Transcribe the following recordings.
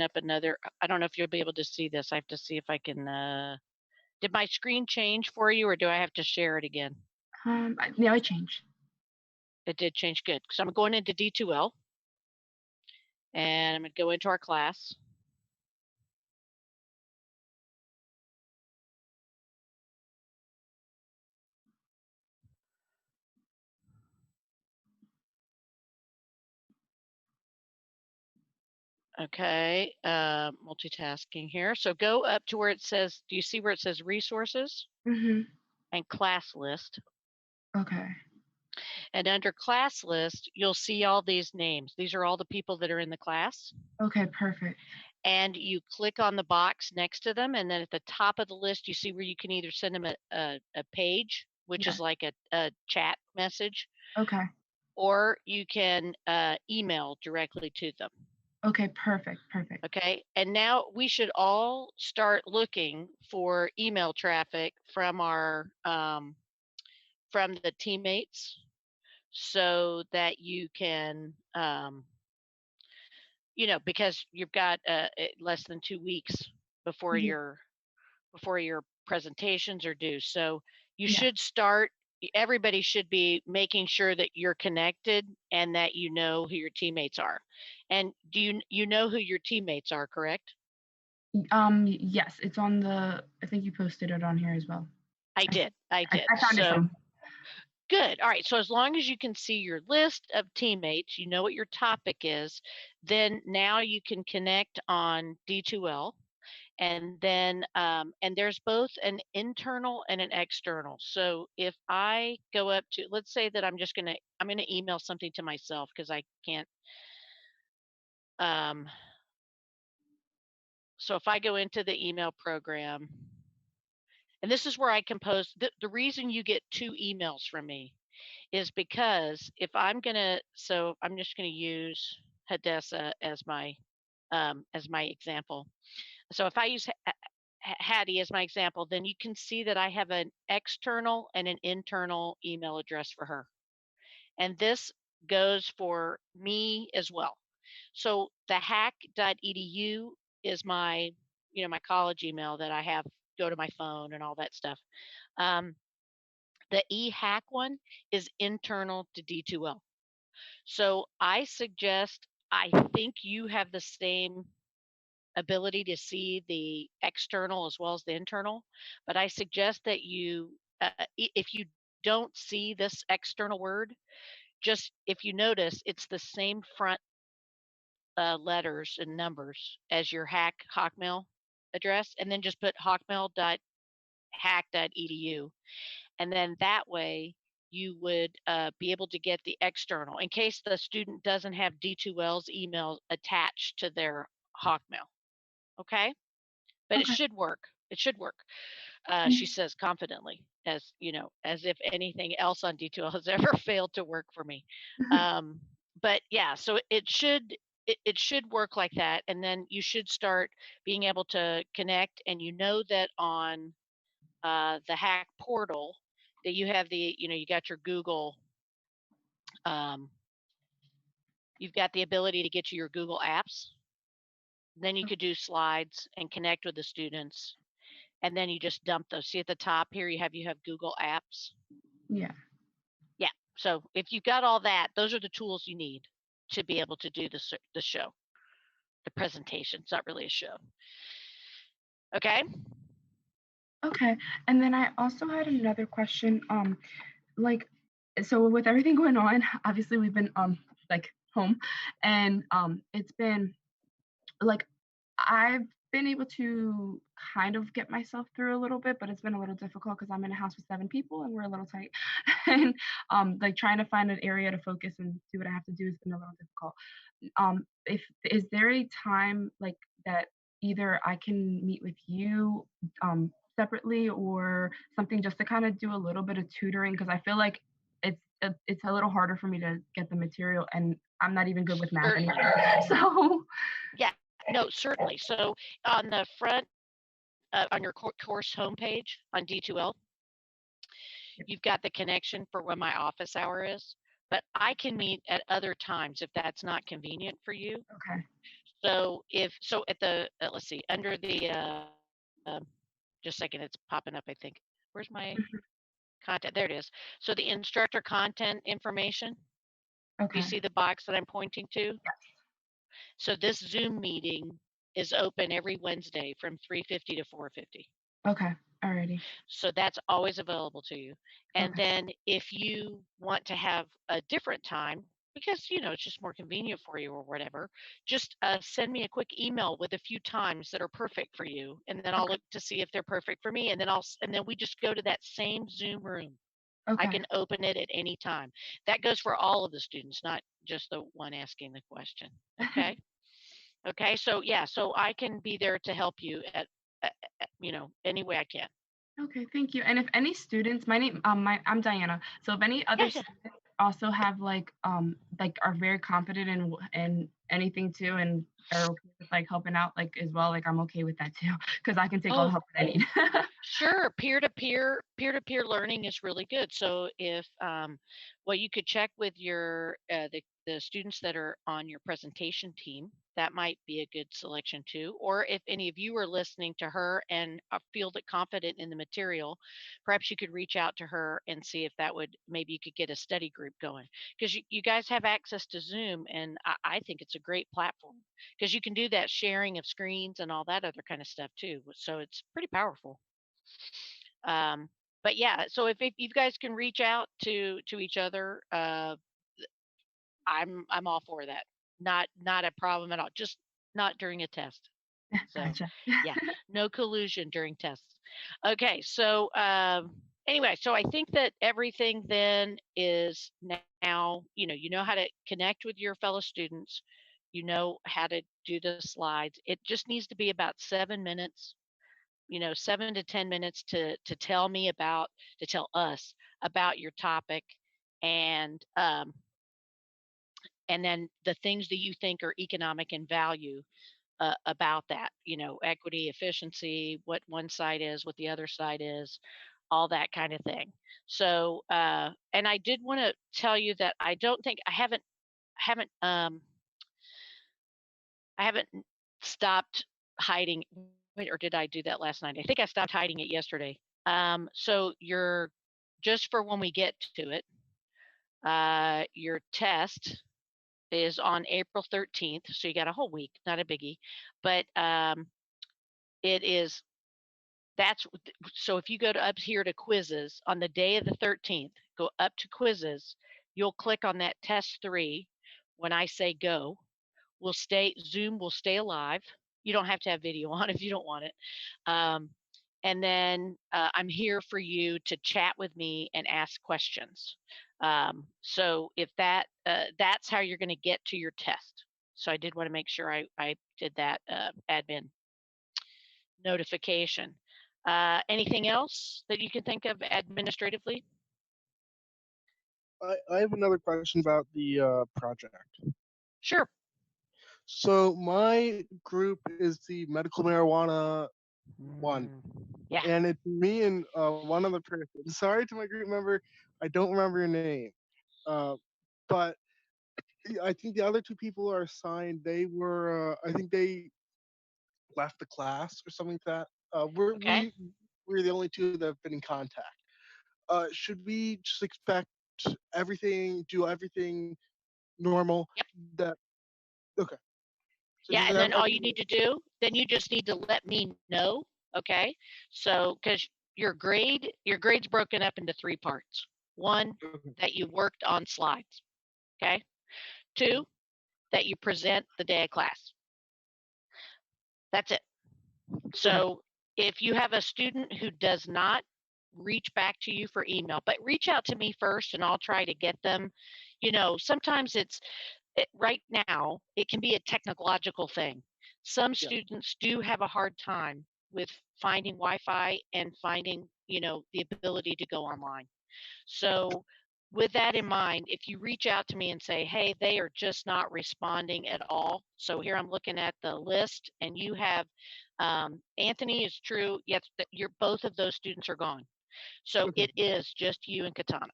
up another, I don't know if you'll be able to see this. I have to see if I can, did my screen change for you or do I have to share it again? Yeah, I changed. It did change, good. So I'm going into D2L and I'm gonna go into our class. Okay, multitasking here. So go up to where it says, do you see where it says resources Mhm. and class list? Okay. And under class list, you'll see all these names. These are all the people that are in the class. Okay, perfect. And you click on the box next to them. And then at the top of the list, you see where you can either send them a page, which is Yes. like a chat message, Okay. or you can email directly to them. Okay, perfect, perfect. Okay. And now we should all start looking for email traffic from our from the teammates so that you can because you've got less than 2 weeks before Yeah. your presentations are due. So you Yeah. should start. Everybody should be making sure that you're connected and that you know who your teammates are. And do you know who your teammates are? Correct. Yes, it's on the I think you posted it on here as well. I I s did. I did. I found it So from. good. All right. So as long as you can see your list of teammates, you know what your topic is, then now you can connect on D2L. And then and there's both an internal and an external. So if I go up to, let's say that I'm gonna email something to myself because I can't um so if I go into the email program, and this is where I compose the reason you get two emails from me is because if I'm gonna, so I'm just gonna use Hadessa as my example. So if I use Hattie as my example, then you can see that I have an external and an internal email address for her. And this goes for me as well. So the hack.edu is my college email that I have go to my phone and all that stuff. Um, the eHack one is internal to D2L. So I think you have the same ability to see the external as well as the internal, but I suggest that if you don't see this external word, just if you notice, it's the same front letters and numbers as your Hotmail address, and then just put hotmail.hack.edu, and then that way you would be able to get the external in case the student doesn't have D2L's email attached to their Hotmail. Okay. But it Okay. should work. It should work, she Mhm. says confidently, as as if anything else on D2L has ever failed to work for me. Um, but yeah, so it should work like that, and then you should start being able to connect. And you know that on the Hack portal that you have you got your Google, um, you've got the ability to get to your Google apps. Then you Oh, could do slides and connect with the students, and then you just dump those. See at the top here, you have Google Apps. yeah. Yeah. So if you've got all that, those are the tools you need to be able to do the show, the presentation. It's not really a show. Okay. Okay, and then I also had another question, like, so with everything going on, obviously we've been, like, home, and, it's been like, I've been able to kind of get myself through a little bit, but it's been a little difficult because 'cause I'm in a house with 7 people and we're a little tight, and, like, trying to find an area to focus and do what I have to do has been a little difficult. If is there a time, like, that either I can meet with you, separately or something just to kinda do a little bit of tutoring? Because I feel like it's a little harder for me to get the material, and I'm not even good with math anymore. Certainly. So Yeah. No, certainly. So on the front, on your course homepage on D2L, you've got the connection for when my office hour is, but I can meet at other times if that's not convenient for you. okay. So if so at the let's see, under the just a second, it's popping up, I think. Where's my Mhm. content? There it is. So the instructor content information, you Okay. see the box that I'm pointing to? Yes. So this Zoom meeting is open every Wednesday from 3:50 to 4:50. Okay. Alrighty. So that's always available to you. And Okay. then if you want to have a different time, because it's just more convenient for you or whatever, just send me a quick email with a few times that are perfect for you, and then I'll Okay. look to see if they're perfect for me, and then and then we just go to that same Zoom room. I Okay. can open it at any time. That goes for all of the students, not just the one asking the question. Okay. Okay. So yeah, so I can be there to help you any way I can. Okay, thank you. And if any students, I'm Diana. So if any other Yeah, yeah. students also have like are very confident in anything too and are okay with like helping out like as well, like I'm okay with that too because I can take all the Oh, help that I need. sure. Peer-to-peer learning is really good. So if well, you could check with your the students that are on your presentation team. That might be a good selection too. Or if any of you are listening to her and feel that confident in the material, perhaps you could reach out to her and see if that would maybe you could get a study group going because you guys have access to Zoom, and I think it's a great platform because you can do that sharing of screens and all that other kind of stuff too. So it's pretty powerful. Um, but yeah, so if you guys can reach out to each other, I'm all for that. Not a problem at all. Just not during a test. So Gotcha. yeah, no collusion during tests. Okay, so anyway, so I think that everything then is now you know how to connect with your fellow students. You know how to do the slides. It just needs to be about 7 minutes, 7 to 10 minutes to tell me about to tell us about your topic, and and then the things that you think are economic in value about that, equity, efficiency, what one side is, what the other side is, all that kind of thing. So and I did want to tell you that I don't think haven't I haven't stopped hiding. Wait, or did I do that last night? I think I stopped hiding it yesterday. So you're just for when we get to it, your test is on April 13th. So you got a whole week, not a biggie. But it is that's so if you go to up here to quizzes on the day of the 13th, go up to quizzes, you'll click on that test three. When I say go, Zoom will stay alive. You don't have to have video on if you don't want it. Um, and then I'm here for you to chat with me and ask questions. So if that's how you're going to get to your test. So I did want to make sure I did that admin notification. Anything else that you can think of administratively? I have another question about the project. Sure. So my group is the medical marijuana one, Mm, yeah. and it's me and one other person. Sorry to my group member, I don't remember your name, uh, but I think the other two people are assigned. They were, I think they left the class or something like that. Okay. We're the only two that have been in contact. Should we just expect do everything normal? Yep. That okay? So Yeah, just and then all you everything. need to do, then you just need to let me know, okay? So, because your grade's broken up into three parts. One, Okay. that you worked on slides, okay? Two, that you present the day of class. That's it. Okay. So, if you have a student who does not reach back to you for email, but reach out to me first and I'll try to get them. Sometimes right now, it can be a technological thing. Some Yeah. students do have a hard time with finding Wi-Fi and finding, the ability to go online. So, with that in mind, if you reach out to me and say, "Hey, they are just not responding at all." So here I'm looking at the list, and you have Anthony is true. Yes, that you're both of those students are gone. So Okay. it is just you and Katana.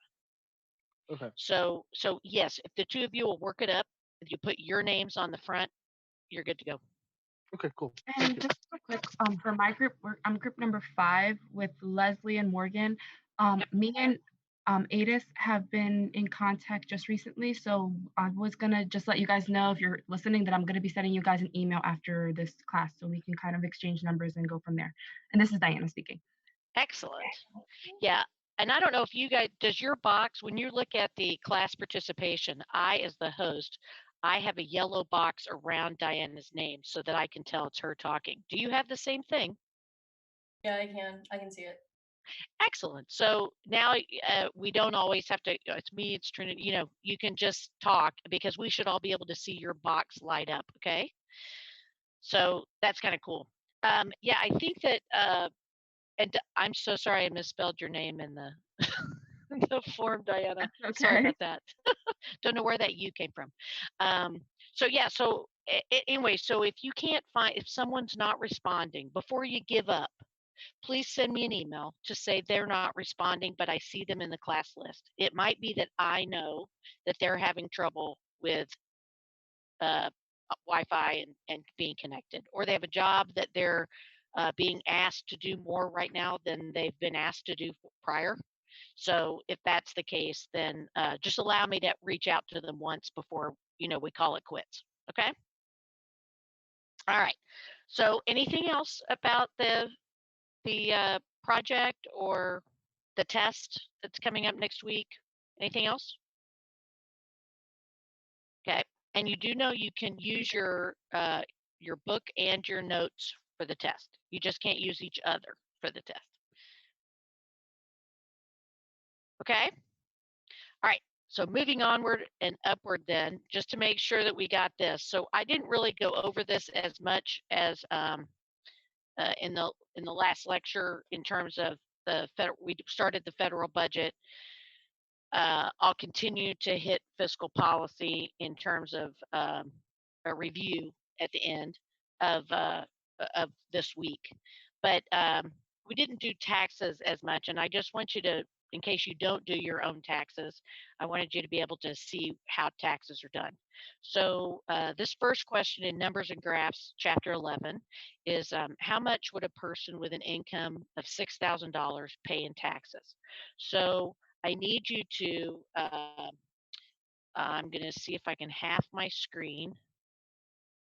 Okay. So yes, if the two of you will work it up, if you put your names on the front, you're good to go. Okay, cool. Thank And you. just real quick, for my group, I'm group number 5 with Leslie and Morgan. Yep. Me and Adis have been in contact just recently, so I was gonna just let you guys know if you're listening that I'm gonna be sending you guys an email after this class, so we can kind of exchange numbers and go from there. And this is Diana speaking. Excellent. Yeah. And I don't know if you guys, does your box, when you look at the class participation, I, as the host, I have a yellow box around Diana's name so that I can tell it's her talking. Do you have the same thing? Yeah, I can. I can see it. Excellent. So now we don't always have to, it's me, it's Trinity, you can just talk because we should all be able to see your box light up. Okay. So that's kind of cool. Yeah, I think that, and I'm so sorry I misspelled your name in the, the form, Diana. Sorry Okay. about that. Don't know where that "you" came from. Um, so yeah, so anyway, so if you can't find, if someone's not responding, before you give up, please send me an email to say they're not responding, but I see them in the class list. It might be that I know that they're having trouble with uh, Wi-Fi and being connected, or they have a job that they're being asked to do more right now than they've been asked to do prior. So if that's the case, then just allow me to reach out to them once before we call it quits. Okay. All right. So anything else about the project or the test that's coming up next week? Anything else? Okay. And you do know you can use your book and your notes for the test. You just can't use each other for the test. Okay. All right. So moving onward and upward then, just to make sure that we got this. So I didn't really go over this as much as in the last lecture in terms of the federal. We started the federal budget. I'll continue to hit fiscal policy in terms of a review at the end of this week. But we didn't do taxes as much, and I just want you to, in case you don't do your own taxes, I wanted you to be able to see how taxes are done. So this first question in Numbers and Graphs, Chapter 11, is how much would a person with an income of $6,000 pay in taxes? So I need you to, I'm going to see if I can half my screen.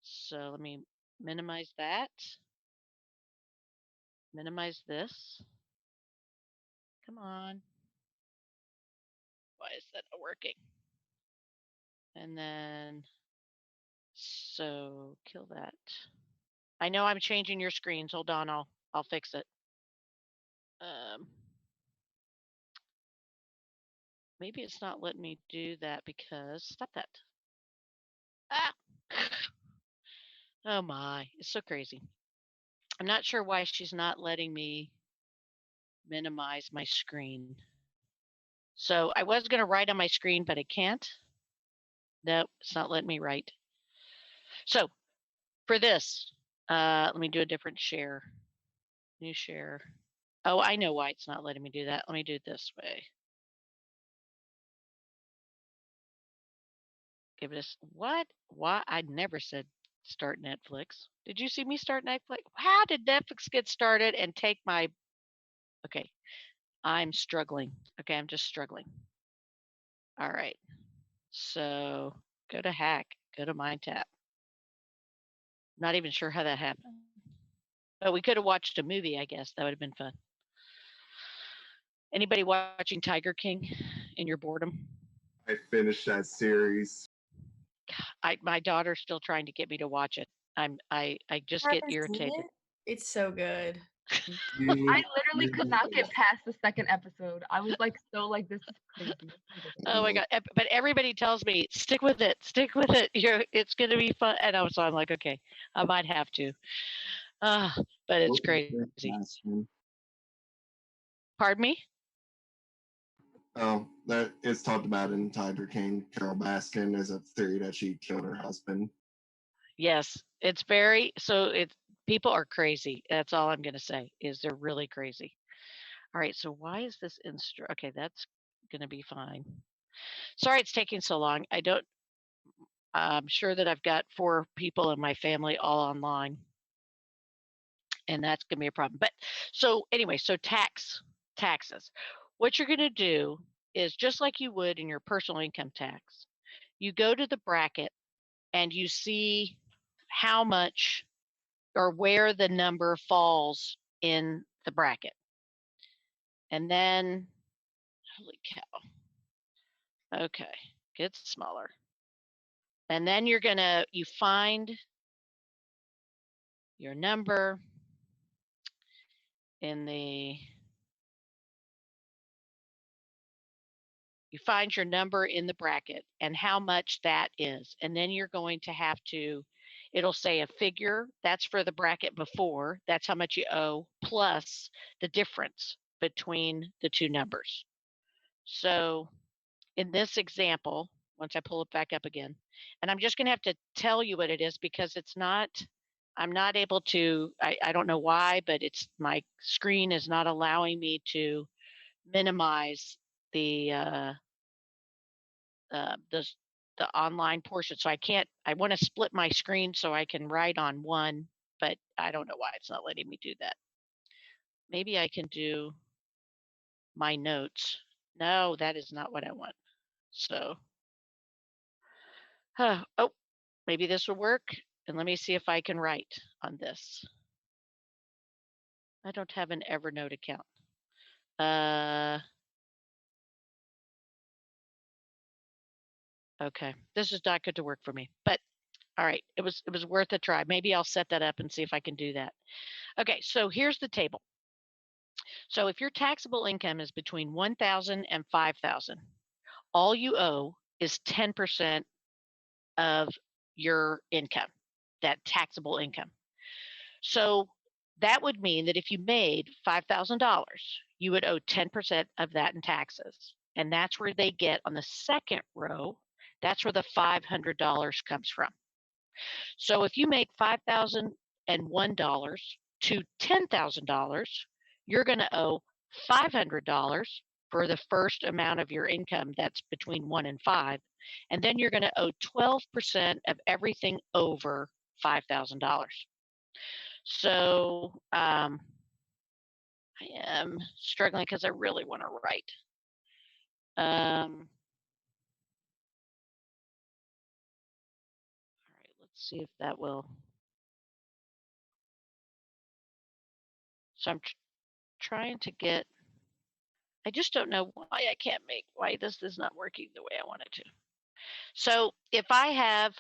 So let me minimize that, minimize this. Come on. Why is that not working? And then, so kill that. I know I'm changing your screens. Hold on, I'll fix it. Maybe it's not letting me do that because, stop that. Ah! Oh my, it's so crazy. I'm not sure why she's not letting me minimize my screen. So I was going to write on my screen, but I can't. Nope, it's not letting me write. So for this, let me do a different share. New share. Oh, I know why it's not letting me do that. Let me do it this way. Give it a, what? Why? I never said start Netflix. Did you see me start Netflix? How did Netflix get started and take my, okay, I'm struggling. Okay, I'm just struggling. All right. So go to hack, go to mind tap. Not even sure how that happened. But we could have watched a movie, I guess. That would have been fun. Anybody watching Tiger King in your boredom? I finished that series. My daughter's still trying to get me to watch it. I just get Haven't seen irritated. it? It's so good. I literally could not get past the second episode. I was like, so like, this is crazy. Oh my god! But everybody tells me stick with it, stick with it. It's gonna be fun, and so I'm like, okay, I might have to. But it's crazy. Pardon me? Oh, that it's talked about in Tiger King. Carol Baskin is a theory that she killed her husband. Yes, it's very so. It's people are crazy. That's all I'm gonna say is they're really crazy. All right, so why is this okay, that's gonna be fine. Sorry it's taking so long. I'm sure that I've got 4 people in my family all online, and that's gonna be a problem. But so anyway, so taxes. What you're gonna do is just like you would in your personal income tax, you go to the bracket and you see how much or where the number falls in the bracket. And then, holy cow. Okay, gets smaller. And then you find your number in the, you find your number in the bracket and how much that is. And then you're going to have to, it'll say a figure, that's for the bracket before, that's how much you owe, plus the difference between the two numbers. So in this example, once I pull it back up again, and I'm just going to have to tell you what it is because it's not, I'm not able to, I don't know why, but it's my screen is not allowing me to minimize the, the, the online portion. So I can't, I want to split my screen so I can write on one, but I don't know why it's not letting me do that. Maybe I can do my notes. No, that is not what I want. So, oh, maybe this will work. And let me see if I can write on this. I don't have an Evernote account. Okay, this is not good to work for me, but all right, it was worth a try. Maybe I'll set that up and see if I can do that. Okay, so here's the table. So if your taxable income is between 1,000 and 5,000, all you owe is 10% of your income, that taxable income. So that would mean that if you made $5,000, you would owe 10% of that in taxes. And that's where they get on the second row, that's where the $500 comes from. So if you make $5,001 to $10,000, you're going to owe $500 for the first amount of your income that's between 1 and 5. And then you're going to owe 12% of everything over $5,000. So I am struggling because I really want to write. All right, let's see if that will. So I'm trying to get, I just don't know why I can't make, why this is not working the way I want it to. So if I have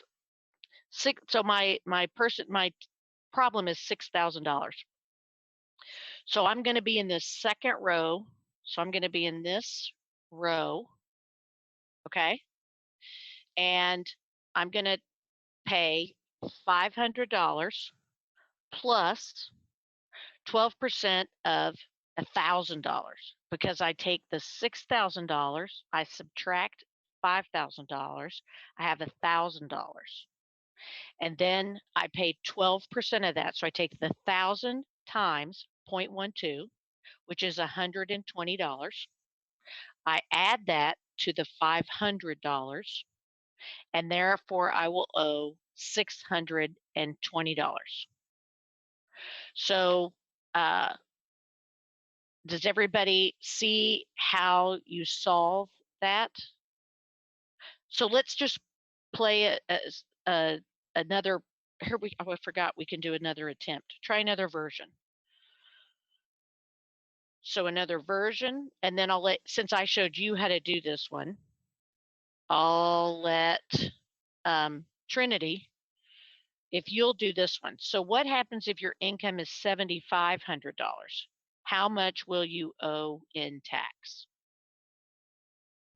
six, so my problem is $6,000. So I'm going to be in this second row. So I'm going to be in this row. Okay. And I'm going to pay $500 plus 12% of $1,000 because I take the $6,000, I subtract $5,000, I have $1,000. And then I pay 12% of that. So I take the 1,000 times 0.12, which is $120. I add that to the $500, and therefore I will owe $620. So does everybody see how you solve that? So let's just play another, here oh, I forgot we can do another attempt. Try another version. So another version, and then I'll let, since I showed you how to do this one, I'll let Trinity, if you'll do this one. So what happens if your income is $7,500? How much will you owe in tax?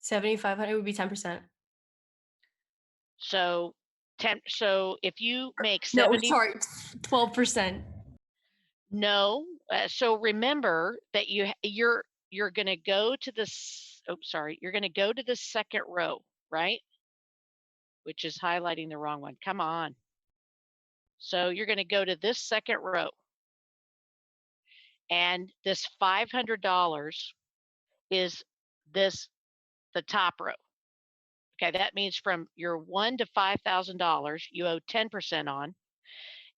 7,500 would be 10%. So so if you make No, 70, sorry, 12%. no. So remember that you're going to go to this. Oh, sorry. You're going to go to the second row, right? Which is highlighting the wrong one. Come on. So you're going to go to this second row, and this $500 is the top row. Okay, that means from your $1 to $5,000, you owe 10% on,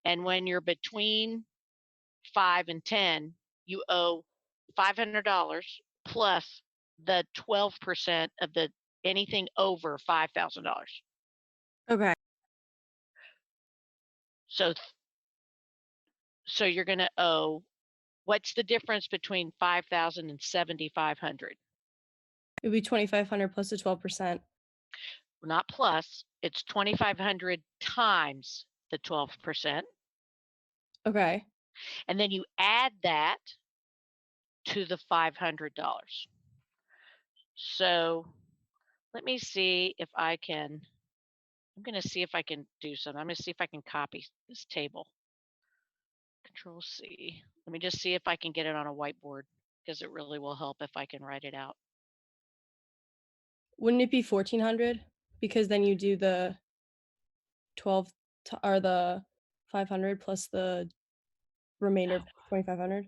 and when you're between 5 and 10, you owe $500 plus the 12% of the anything over $5,000. Okay. So so you're going to owe, what's the difference between 5,000 and 7,500? It would be 2,500 plus the 12%. Not plus, it's 2,500 times the 12%. Okay. And then you add that to the $500. So let me see if I can, I'm going to see if I can do something. I'm going to see if I can copy this table. Control C. Let me just see if I can get it on a whiteboard, because it really will help if I can write it out. Wouldn't it be 1,400? Because then you do the 12 or the 500 plus the remainder of 2,500.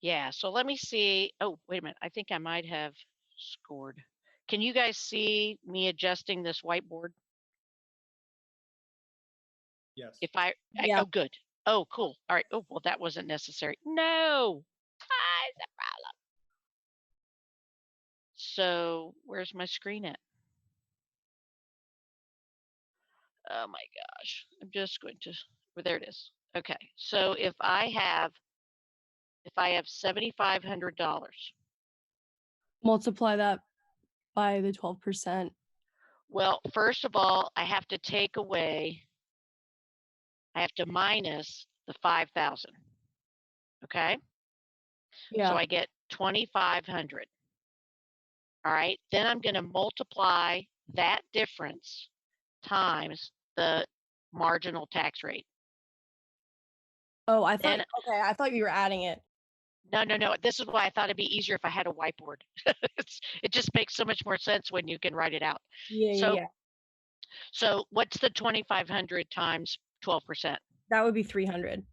Yeah, so let me see. Oh, wait a minute. I think I might have scored. Can you guys see me adjusting this whiteboard? Yes. If I Yeah. oh, good. Oh, cool. All right. Oh, well, that wasn't necessary. No. Ah, it's a problem. So where's my screen at? Oh my gosh. I'm just going to, well, there it is. Okay. So if I have $7,500, Multiply that by the 12%. well, first of all, I have to take away, I have to minus the 5,000. Okay. Yeah. So I get 2,500. All right. Then I'm going to multiply that difference times the marginal tax rate. Oh, I thought Then, okay, I thought you were adding it. no. This is why I thought it'd be easier if I had a whiteboard. It just makes so much more sense when you can write it out. Yeah. So what's the 2,500 times 12%? That would be 300.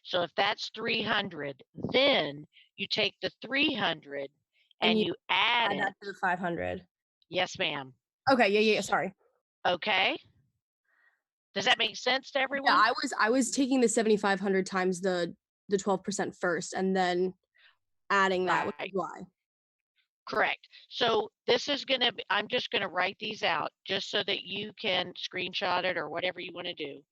So if that's 300, then you take the 300 and you add Add that it. to the 500. Yes, ma'am. Okay, yeah, sorry. Okay. Does that make sense to everyone? Yeah, I was taking the 7,500 times the 12% first and then adding that, which is Right. why. Correct. So this is going to be, I'm just going to write these out just so that you can screenshot it or whatever you want to do.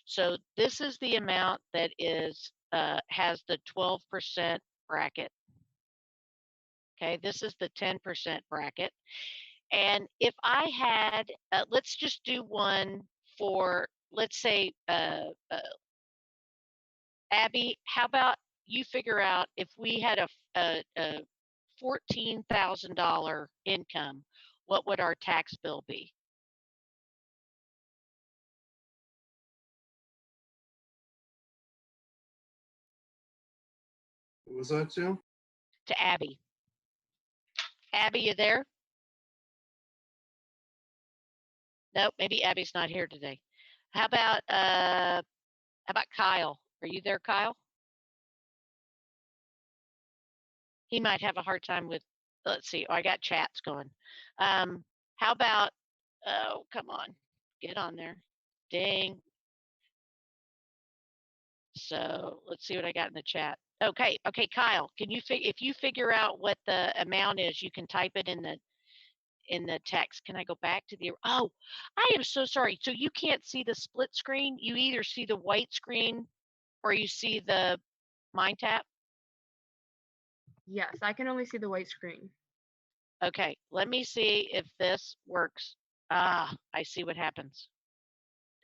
So this is the amount that is has the 12% bracket. Okay, this is the 10% bracket. And if I had, let's just do one for, let's say, Abby, how about you figure out if we had a $14,000 income, what would our tax bill be? What was that, Sue? To Abby. Abby, you there? Nope, maybe Abby's not here today. How about Kyle? Are you there, Kyle? He might have a hard time with, let's see. Oh, I got chats going. How about, oh, come on, get on there. Dang. So let's see what I got in the chat. Okay, Kyle, can you if you figure out what the amount is, you can type it in the text. Can I go back to the, oh, I am so sorry. So you can't see the split screen. You either see the white screen or you see the Mind Tap. Yes, I can only see the white screen. Okay, let me see if this works. Ah, I see what happens.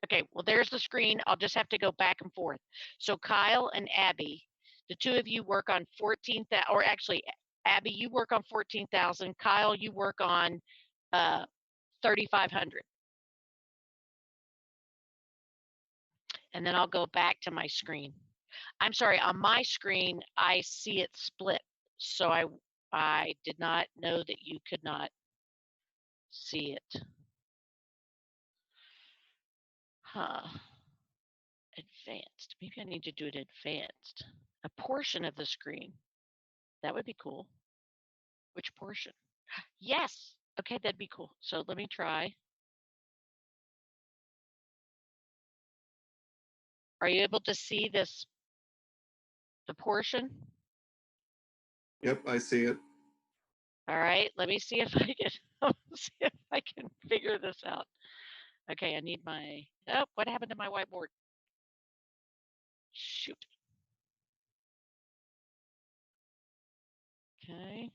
Okay, well, there's the screen. I'll just have to go back and forth. So Kyle and Abby, the two of you work on 14,000, or actually, Abby, you work on 14,000. Kyle, you work on 3,500. And then I'll go back to my screen. I'm sorry, on my screen, I see it split. So I did not know that you could not see it. Huh. Advanced. Maybe I need to do it advanced. A portion of the screen. That would be cool. Which portion? Yes. Okay, that'd be cool. So let me try. Are you able to see this, the portion? Yep, I see it. All right, let me see if I can see if I can figure this out. Okay, I need my, oh, what happened to my whiteboard? Shoot. Okay,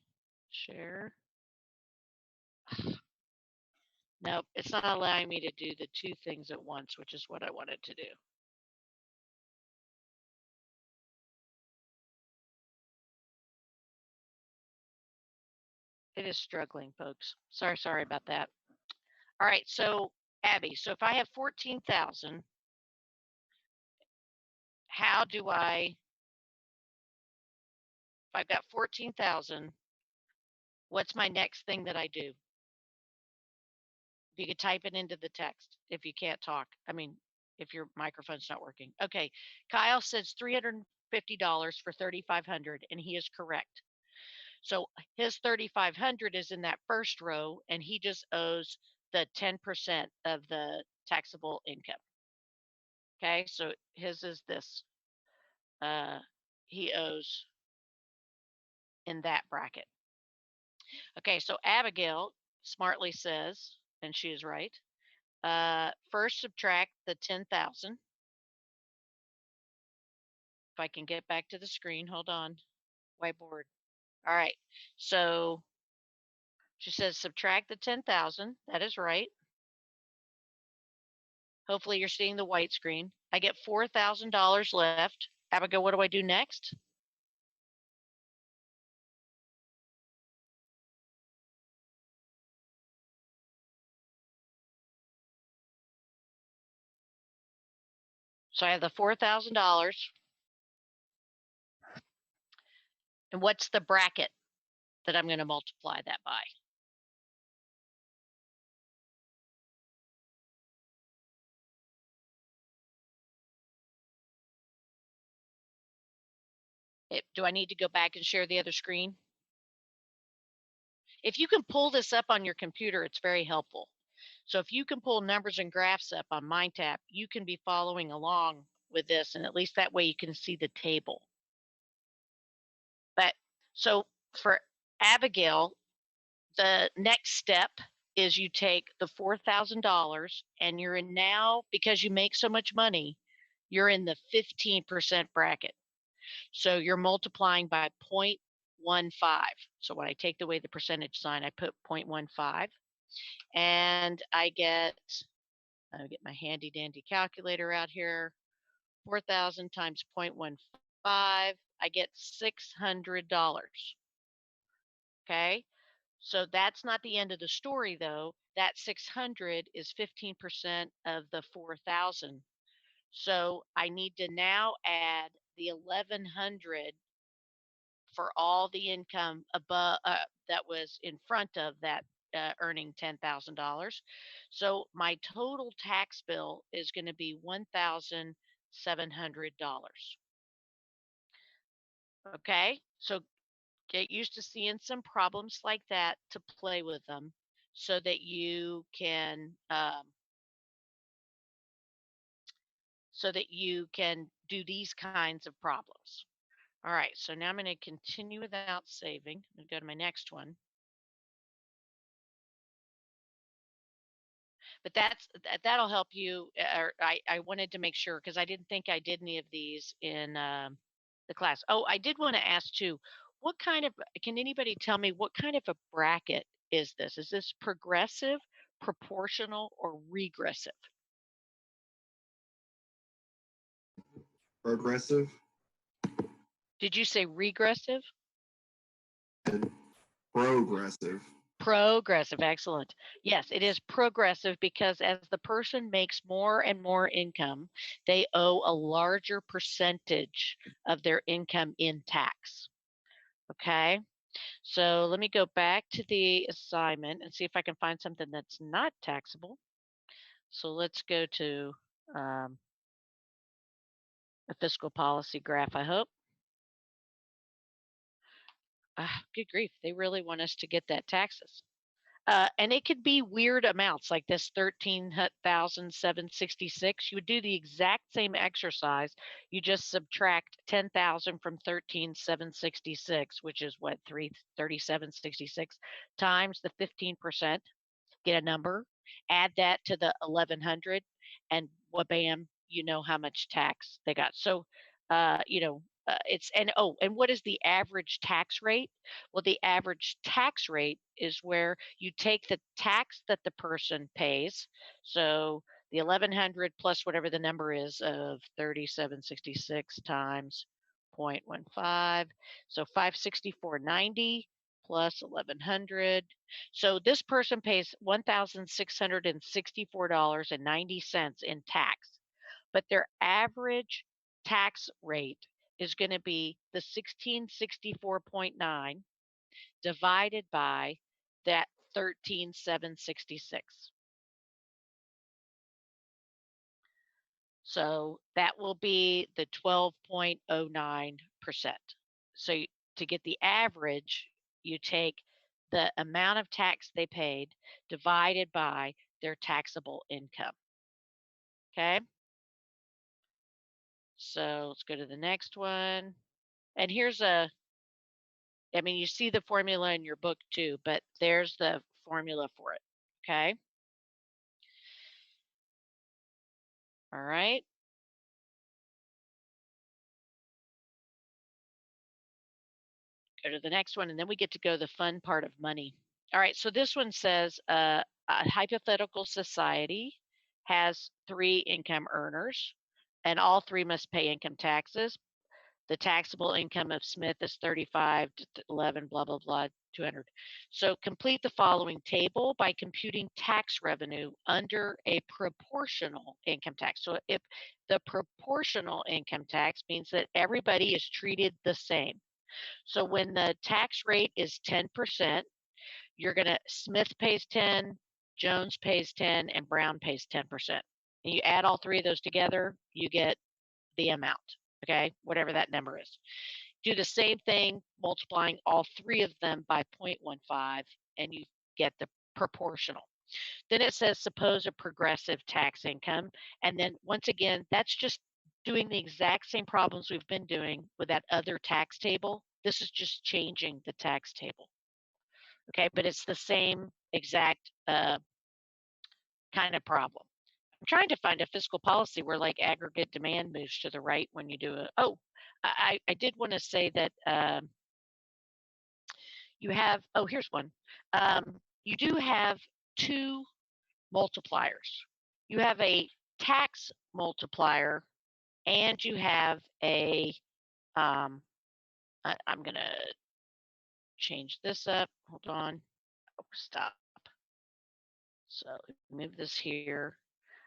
share. Nope, it's not allowing me to do the two things at once, which is what I wanted to do. It is struggling, folks. Sorry about that. All right, so Abby, so if I have 14,000, how do if I've got 14,000, what's my next thing that I do? If you could type it into the text if you can't talk. I mean, if your microphone's not working. Okay, Kyle says $350 for 3,500, and he is correct. So his 3,500 is in that first row, and he just owes the 10% of the taxable income. Okay, so his is this. He owes in that bracket. Okay, so Abigail smartly says, and she is right, first subtract the 10,000. If I can get back to the screen, hold on, whiteboard. All right, so she says subtract the 10,000. That is right. Hopefully you're seeing the white screen. I get $4,000 left. Abigail, what do I do next? So I have the $4,000. And what's the bracket that I'm going to multiply that by? Do I need to go back and share the other screen? If you can pull this up on your computer, it's very helpful. So if you can pull numbers and graphs up on MindTap, you can be following along with this, and at least that way you can see the table. But so for Abigail, the next step is you take the $4,000 and you're in now, because you make so much money, you're in the 15% bracket. So you're multiplying by 0.15. So when I take away the percentage sign, I put 0.15, and I get my handy dandy calculator out here. 4,000 times 0.15, I get $600. Okay, so that's not the end of the story though. That 600 is 15% of the 4,000. So I need to now add the 1,100 for all the income above that was in front of that earning $10,000. So my total tax bill is going to be $1,700. Okay, so get used to seeing some problems like that to play with them, so that you can do these kinds of problems. All right, so now I'm going to continue without saving. I'm going to go to my next one. But that'll help you. Or I wanted to make sure, because I didn't think I did any of these in the class. Oh, I did want to ask too, can anybody tell me what kind of a bracket is this? Is this progressive, proportional, or regressive? Progressive. Did you say regressive? Progressive. Progressive, excellent. Yes, it is progressive, because as the person makes more and more income, they owe a larger percentage of their income in tax. Okay, so let me go back to the assignment and see if I can find something that's not taxable. So let's go to a fiscal policy graph, I hope. Good grief, they really want us to get that taxes. And it could be weird amounts like this 13,766. You would do the exact same exercise. You just subtract 10,000 from 13,766, which is what, 337.66 times the 15%, get a number, add that to the 1100, and bam, you know how much tax they got. So, it's and what is the average tax rate? Well, the average tax rate is where you take the tax that the person pays. So the 1100 plus whatever the number is of 3766 times 0.15. So 564.90 plus 1100. So this person pays $1,664.90 in tax, but their average tax rate is going to be the 1664.9 divided by that 13,766. So that will be the 12.09%. So to get the average, you take the amount of tax they paid divided by their taxable income. Okay. So let's go to the next one. And here's I mean, you see the formula in your book too, but there's the formula for it. Okay. All right. Go to the next one, and then we get to go the fun part of money. All right. So this one says a hypothetical society has 3 income earners, and all 3 must pay income taxes. The taxable income of Smith is 35 to 11, blah, blah, blah, 200. So complete the following table by computing tax revenue under a proportional income tax. So if the proportional income tax means that everybody is treated the same. So when the tax rate is 10%, you're going to, Smith pays 10, Jones pays 10, and Brown pays 10%. And you add all 3 of those together, you get the amount, okay, whatever that number is. Do the same thing, multiplying all 3 of them by 0.15, and you get the proportional. Then it says, suppose a progressive tax income. And then once again, that's just doing the exact same problems we've been doing with that other tax table. This is just changing the tax table. Okay, but it's the same exact kind of problem. I'm trying to find a fiscal policy where like aggregate demand moves to the right when you do it. Oh, I did want to say that you have, oh, here's one. You do have 2 multipliers. You have a tax multiplier and you have a, I'm going to change this up. Hold on. Oh, stop. So move this here.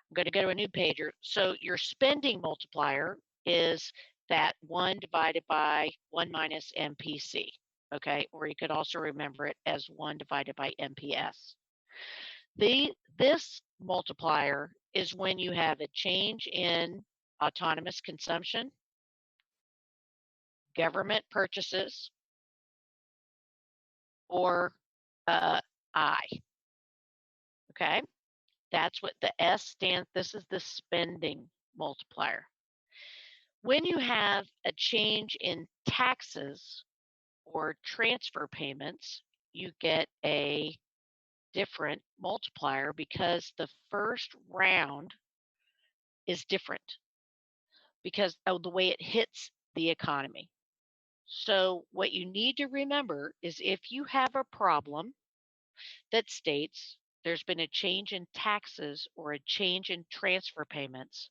I'm going to go to a new pager. So your spending multiplier is that 1 divided by 1 minus MPC. Okay, or you could also remember it as 1 divided by MPS. This multiplier is when you have a change in autonomous consumption, government purchases, or I. Okay, that's what the S stands. This is the spending multiplier. When you have a change in taxes or transfer payments, you get a different multiplier because the first round is different because of the way it hits the economy. So, what you need to remember is if you have a problem that states there's been a change in taxes or a change in transfer payments,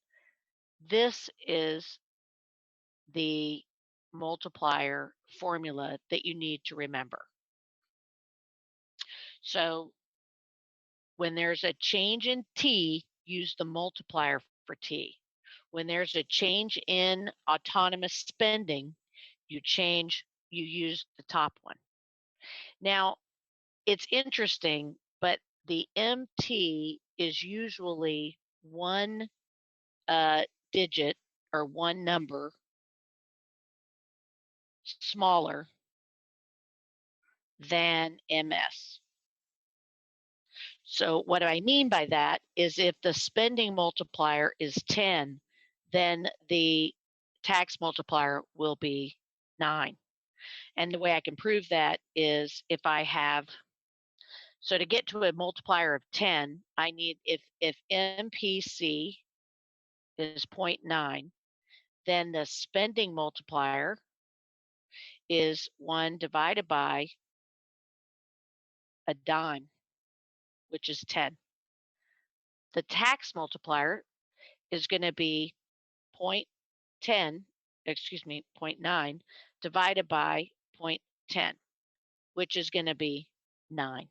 this is the multiplier formula that you need to remember. So when there's a change in T, use the multiplier for T. When there's a change in autonomous spending, you use the top one. Now, it's interesting, but the MT is usually one digit or one number smaller than MS. So what I mean by that is if the spending multiplier is 10, then the tax multiplier will be 9. And the way I can prove that is if I have, so to get to a multiplier of 10, I need, if MPC is 0.9, then the spending multiplier is 1 divided by a dime, which is 10. The tax multiplier is going to be 0.10, excuse me, 0.9 divided by 0.10, which is going to be 9.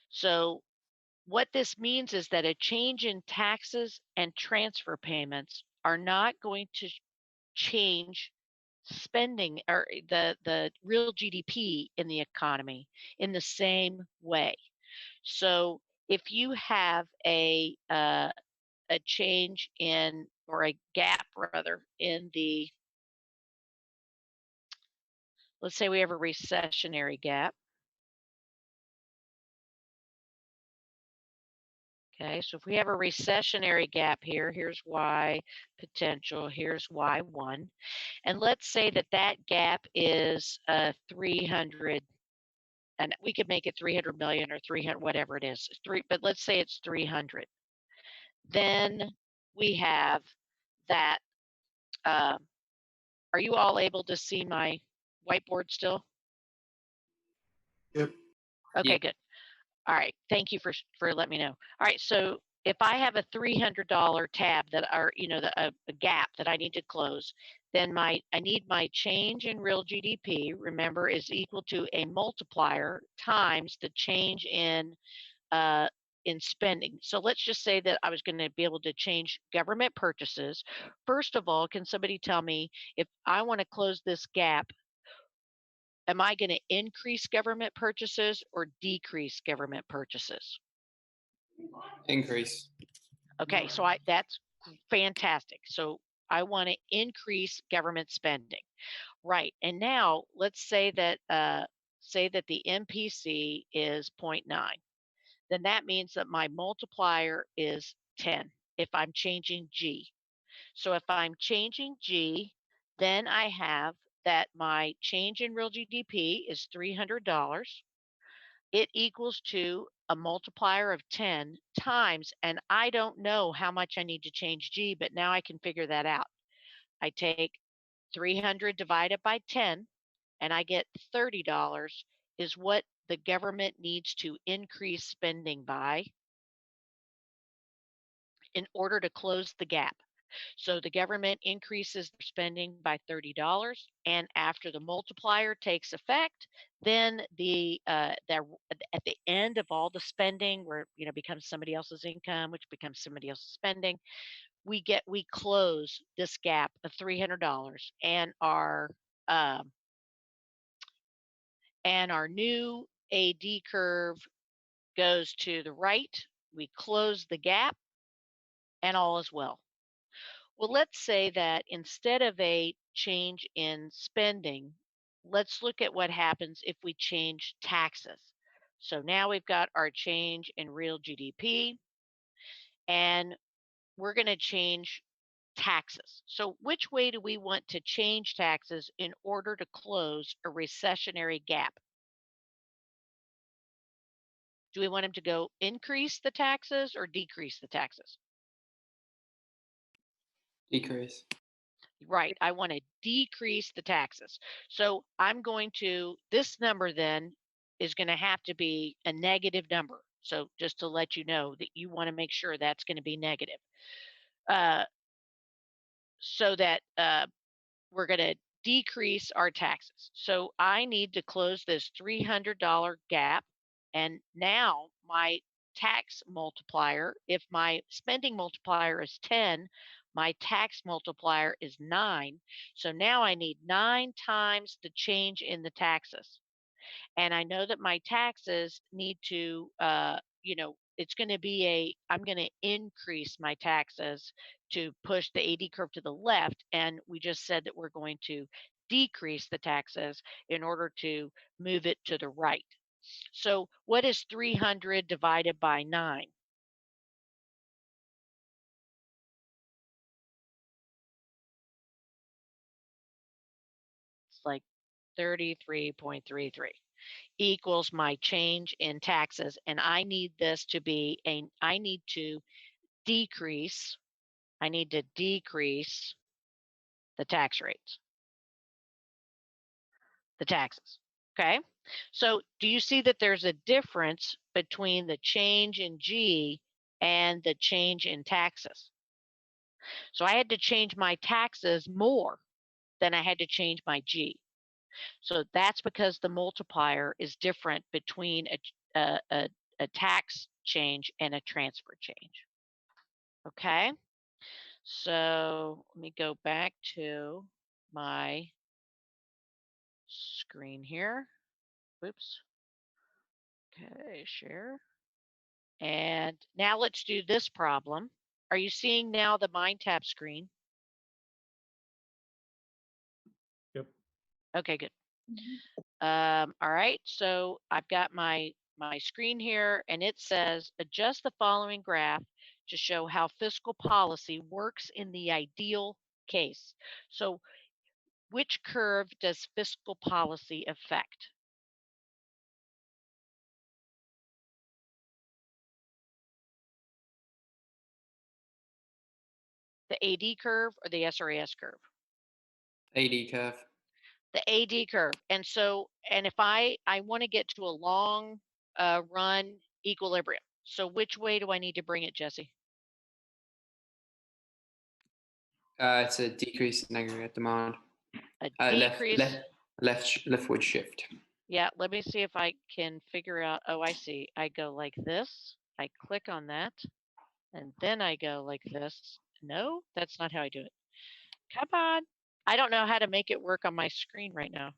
So what this means is that a change in taxes and transfer payments are not going to change spending or the real GDP in the economy in the same way. So if you have a change in, or a gap rather, in the, let's say we have a recessionary gap. Okay, so if we have a recessionary gap here, here's Y potential, here's Y1. And let's say that that gap is 300, and we could make it 300 million or 300, whatever it is, but let's say it's 300. Then we have that. Are you all able to see my whiteboard still? Yep. Okay, Yeah. good. All right. Thank you for letting me know. All right. So if I have a $300 tab that are, a gap that I need to close, then I need my change in real GDP, remember, is equal to a multiplier times the change in spending. So let's just say that I was going to be able to change government purchases. First of all, can somebody tell me, if I want to close this gap, am I going to increase government purchases or decrease government purchases? Increase. Okay, so that's fantastic. So I want to increase government spending, right? And now let's say that the MPC is 0.9. Then that means that my multiplier is 10 if I'm changing G. So if I'm changing G, then I have that my change in real GDP is $300. It equals to a multiplier of 10 times, and I don't know how much I need to change G, but now I can figure that out. I take 300 divided by 10, and I get $30 is what the government needs to increase spending by in order to close the gap. So the government increases their spending by $30, and after the multiplier takes effect, then at the end of all the spending, where becomes somebody else's income, which becomes somebody else's spending, we close this gap of $300, um, and our new AD curve goes to the right. We close the gap, and all is well. Well, let's say that instead of a change in spending, let's look at what happens if we change taxes. So now we've got our change in real GDP, and we're going to change taxes. So which way do we want to change taxes in order to close a recessionary gap? Do we want them to go increase the taxes or decrease the taxes? Decrease. Right. I want to decrease the taxes. So I'm going to, this number then is going to have to be a negative number. So just to let you know that you want to make sure that's going to be negative. Uh, so that we're going to decrease our taxes. So I need to close this $300 gap. And now my tax multiplier, if my spending multiplier is 10, my tax multiplier is 9. So now I need 9 times the change in the taxes. And I know that my taxes need to, it's going to be I'm going to increase my taxes to push the AD curve to the left. And we just said that we're going to decrease the taxes in order to move it to the right. So what is 300 divided by 9? It's like 33.33 equals my change in taxes. And I need this to be I need to decrease the tax rates, the taxes. Okay. So do you see that there's a difference between the change in G and the change in taxes? So I had to change my taxes more than I had to change my G. So that's because the multiplier is different between a tax change and a transfer change. Okay. So let me go back to my screen here. Oops. Okay, share. And now let's do this problem. Are you seeing now the MindTap screen? Yep. Okay, good. All right, so I've got my screen here, and it says adjust the following graph to show how fiscal policy works in the ideal case. So which curve does fiscal policy affect? The AD curve or the SRAS curve? AD curve. The AD curve. And so, and if I want to get to a long run equilibrium, so which way do I need to bring it, Jesse? It's a decrease in aggregate demand. A Left, decrease. leftward shift. Yeah, let me see if I can figure out. Oh, I see. I go like this. I click on that, and then I go like this. No, that's not how I do it. Come on. I don't know how to make it work on my screen right now.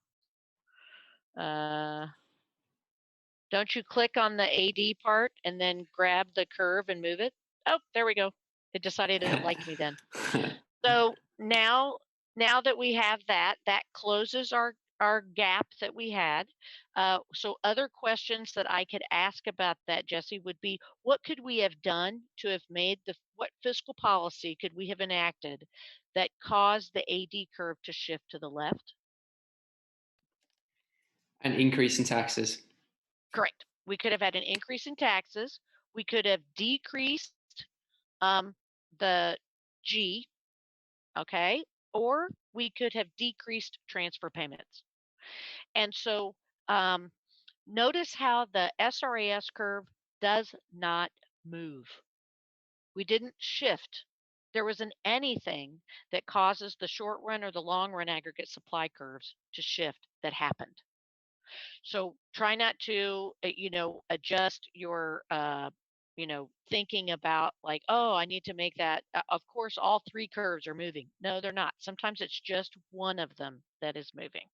Don't you click on the AD part and then grab the curve and move it? Oh, there we go. It decided it didn't like me then. So now that we have that, that closes our gap that we had. So other questions that I could ask about that, Jesse, would be what could we have done to have made what fiscal policy could we have enacted that caused the AD curve to shift to the left? An increase in taxes. Correct. We could have had an increase in taxes. We could have decreased the G, okay, or we could have decreased transfer payments. And so notice how the SRAS curve does not move. We didn't shift. There wasn't anything that causes the short run or the long run aggregate supply curves to shift that happened. So try not to, adjust your, thinking about like, oh, I need to make that. Of course, all three curves are moving. No, they're not. Sometimes it's just one of them that is moving.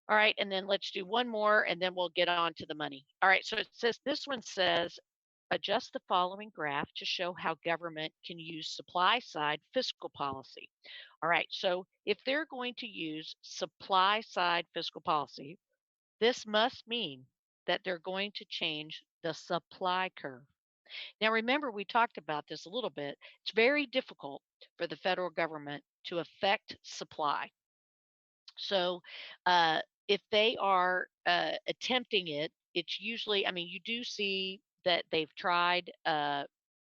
All right, and then let's do one more, and then we'll get on to the money. All right, so it says this one says adjust the following graph to show how government can use supply side fiscal policy. All right, so if they're going to use supply side fiscal policy, this must mean that they're going to change the supply curve. Now, remember, we talked about this a little bit. It's very difficult for the federal government to affect supply. So, if they are attempting it, it's usually, I mean, you do see that they've tried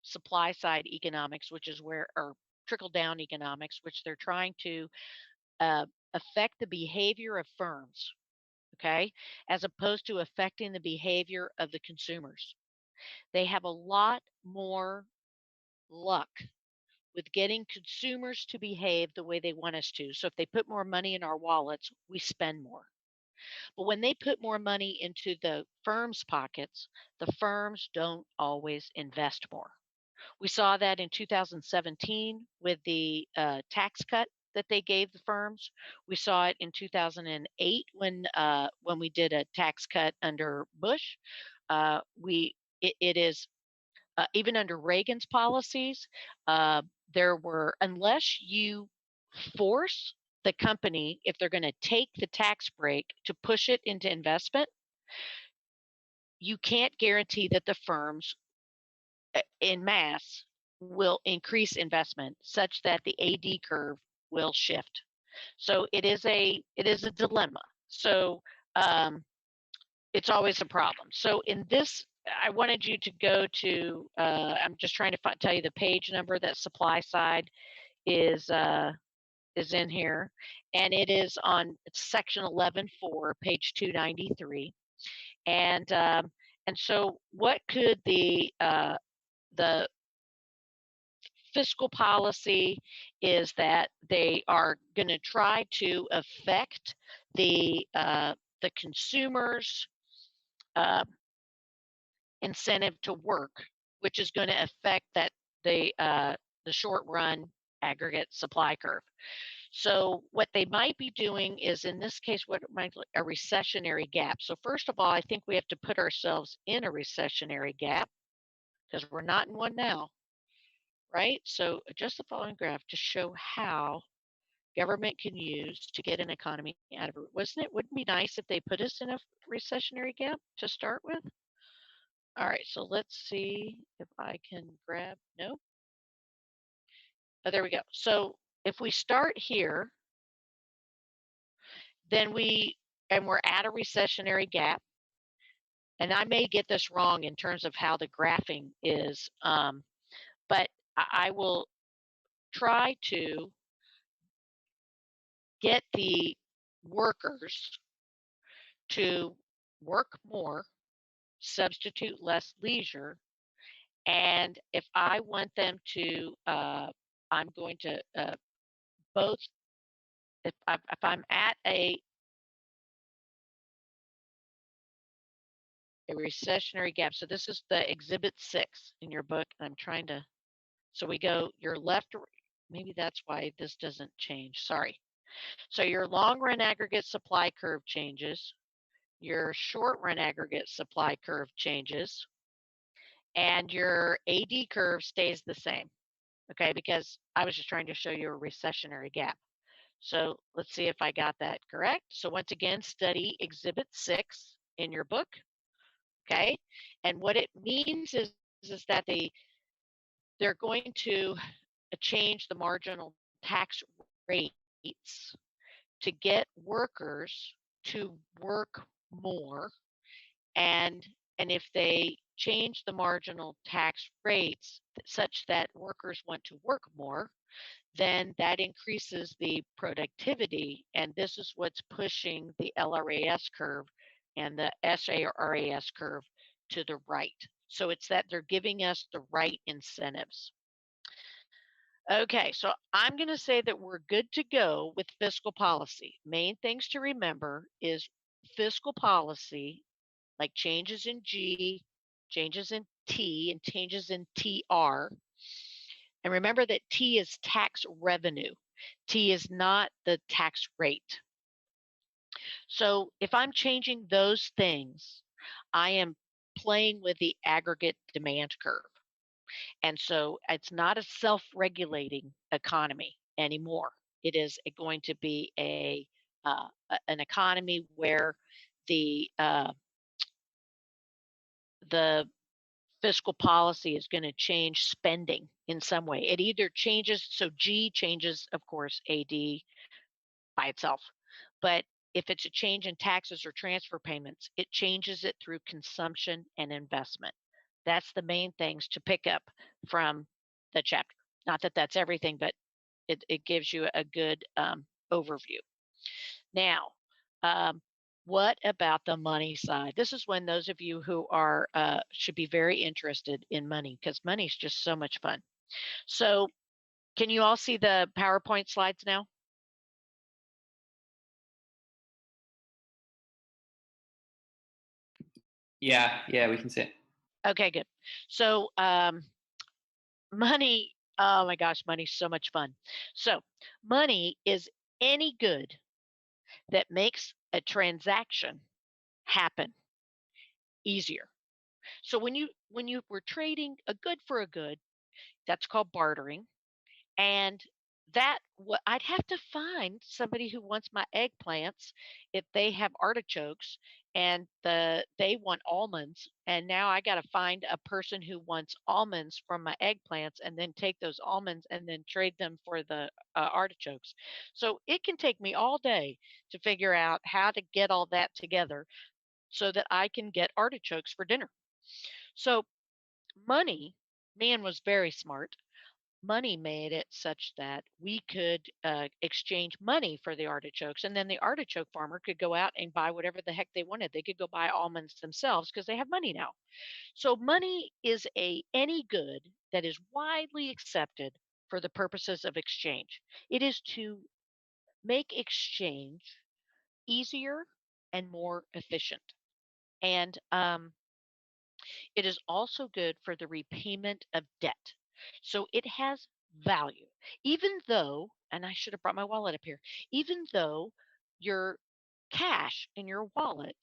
supply side economics, which is where, or trickle down economics, which they're trying to affect the behavior of firms, okay, as opposed to affecting the behavior of the consumers. They have a lot more luck with getting consumers to behave the way they want us to. So if they put more money in our wallets, we spend more. But when they put more money into the firms' pockets, the firms don't always invest more. We saw that in 2017 with the tax cut that they gave the firms. We saw it in 2008 when we did a tax cut under Bush. It is even under Reagan's policies. There were, unless you force the company, if they're going to take the tax break to push it into investment, You can't guarantee that the firms in mass will increase investment such that the AD curve will shift. So it is a dilemma. So it's always a problem. So in this, I wanted you to go to. I'm just trying to tell you the page number. That supply side is in here, and it is on section 11.4, page 293. And so what could the fiscal policy is that they are going to try to affect the consumers' uh, incentive to work, which is going to affect the short run aggregate supply curve. So what they might be doing is, in this case, what might a recessionary gap. So first of all, I think we have to put ourselves in a recessionary gap because we're not in one now, right? So adjust the following graph to show how government can use to get an economy out of it. Wouldn't it be nice if they put us in a recessionary gap to start with? All right, so let's see if I can grab, no. Oh, there we go. So if we start here, then we're at a recessionary gap. And I may get this wrong in terms of how the graphing is, but I will try to get the workers to work more, substitute less leisure, and if I want them to, I'm going to both. If I'm at a recessionary gap, so this is the exhibit 6 in your book, and I'm trying to. So we go your left. Maybe that's why this doesn't change. Sorry. So your long run aggregate supply curve changes. Your short run aggregate supply curve changes, and your AD curve stays the same. Okay, because I was just trying to show you a recessionary gap. So let's see if I got that correct. So once again, study exhibit 6 in your book. Okay, and what it means is that they're going to change the marginal tax rates to get workers to work more, and if they change the marginal tax rates such that workers want to work more, then that increases the productivity, and this is what's pushing the LRAS curve and the SARAS curve to the right. So it's that they're giving us the right incentives. Okay, so I'm going to say that we're good to go with fiscal policy. Main things to remember is fiscal policy, like changes in G, changes in T, and changes in TR. And remember that T is tax revenue. T is not the tax rate. So if I'm changing those things, I am playing with the aggregate demand curve. And so it's not a self-regulating economy anymore. It is going to be an economy where the fiscal policy is going to change spending in some way. It either changes, so G changes, of course, AD by itself, but if it's a change in taxes or transfer payments, it changes it through consumption and investment. That's the main things to pick up from the chapter. Not that that's everything, but it gives you a good overview. Now, what about the money side? This is when those of you who are should be very interested in money, because money is just so much fun. So can you all see the PowerPoint slides now? Yeah, we can see it. Okay, good. So money, oh my gosh, money's so much fun. So money is any good that makes a transaction happen easier. So when you were trading a good for a good, that's called bartering. And that what I'd have to find somebody who wants my eggplants if they have artichokes, and they want almonds, and now I got to find a person who wants almonds from my eggplants and then take those almonds and then trade them for the artichokes. So it can take me all day to figure out how to get all that together so that I can get artichokes for dinner. So money, man was very smart. Money made it such that we could exchange money for the artichokes, and then the artichoke farmer could go out and buy whatever the heck they wanted. They could go buy almonds themselves because they have money now. So money is a any good that is widely accepted for the purposes of exchange. It is to make exchange easier and more efficient. And it is also good for the repayment of debt. So it has value, even though, and I should have brought my wallet up here, even though your cash in your wallet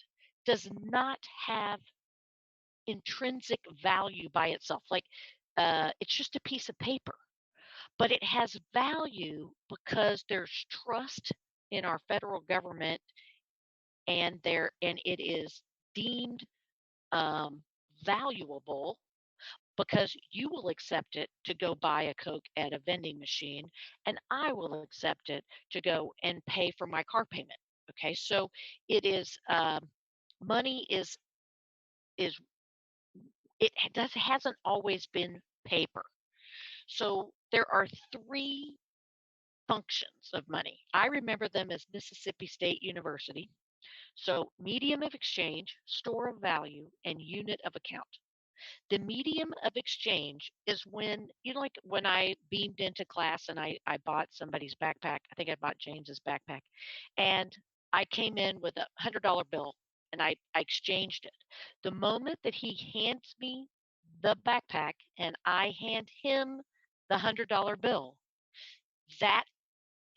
does not have intrinsic value by itself. Like it's just a piece of paper, but it has value because there's trust in our federal government, and it is deemed um, valuable because you will accept it to go buy a Coke at a vending machine, and I will accept it to go and pay for my car payment. Okay, so it is money is does hasn't always been paper. So there are three functions of money. I remember them as Mississippi State University. So medium of exchange, store of value, and unit of account. The medium of exchange is when, like when I beamed into class and I bought somebody's backpack. I think I bought James's backpack. And I came in with $100 bill and I exchanged it. The moment that he hands me the backpack and I hand him the $100 bill, that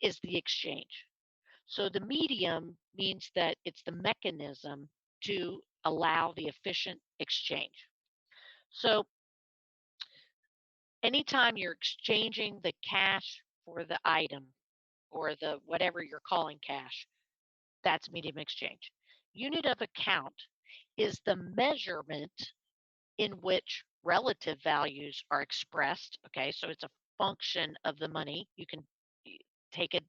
is the exchange. So the medium means that it's the mechanism to allow the efficient exchange. So anytime you're exchanging the cash for the item or the whatever you're calling cash, that's medium exchange. Unit of account is the measurement in which relative values are expressed. Okay, so it's a function of the money. You can take it,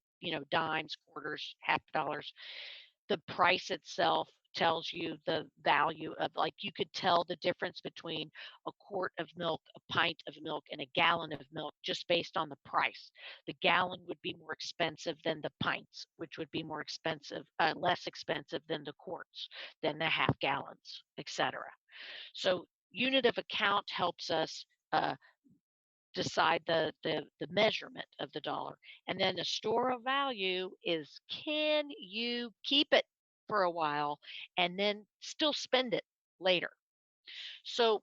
dimes, quarters, half dollars. The price itself tells you the value of, like, you could tell the difference between a quart of milk, a pint of milk, and a gallon of milk just based on the price. The gallon would be more expensive than the pints, which would be more expensive, less expensive than the quarts, than the half gallons, etc. So unit of account helps us decide the measurement of the dollar. And then the store of value is, can you keep it for a while and then still spend it later? So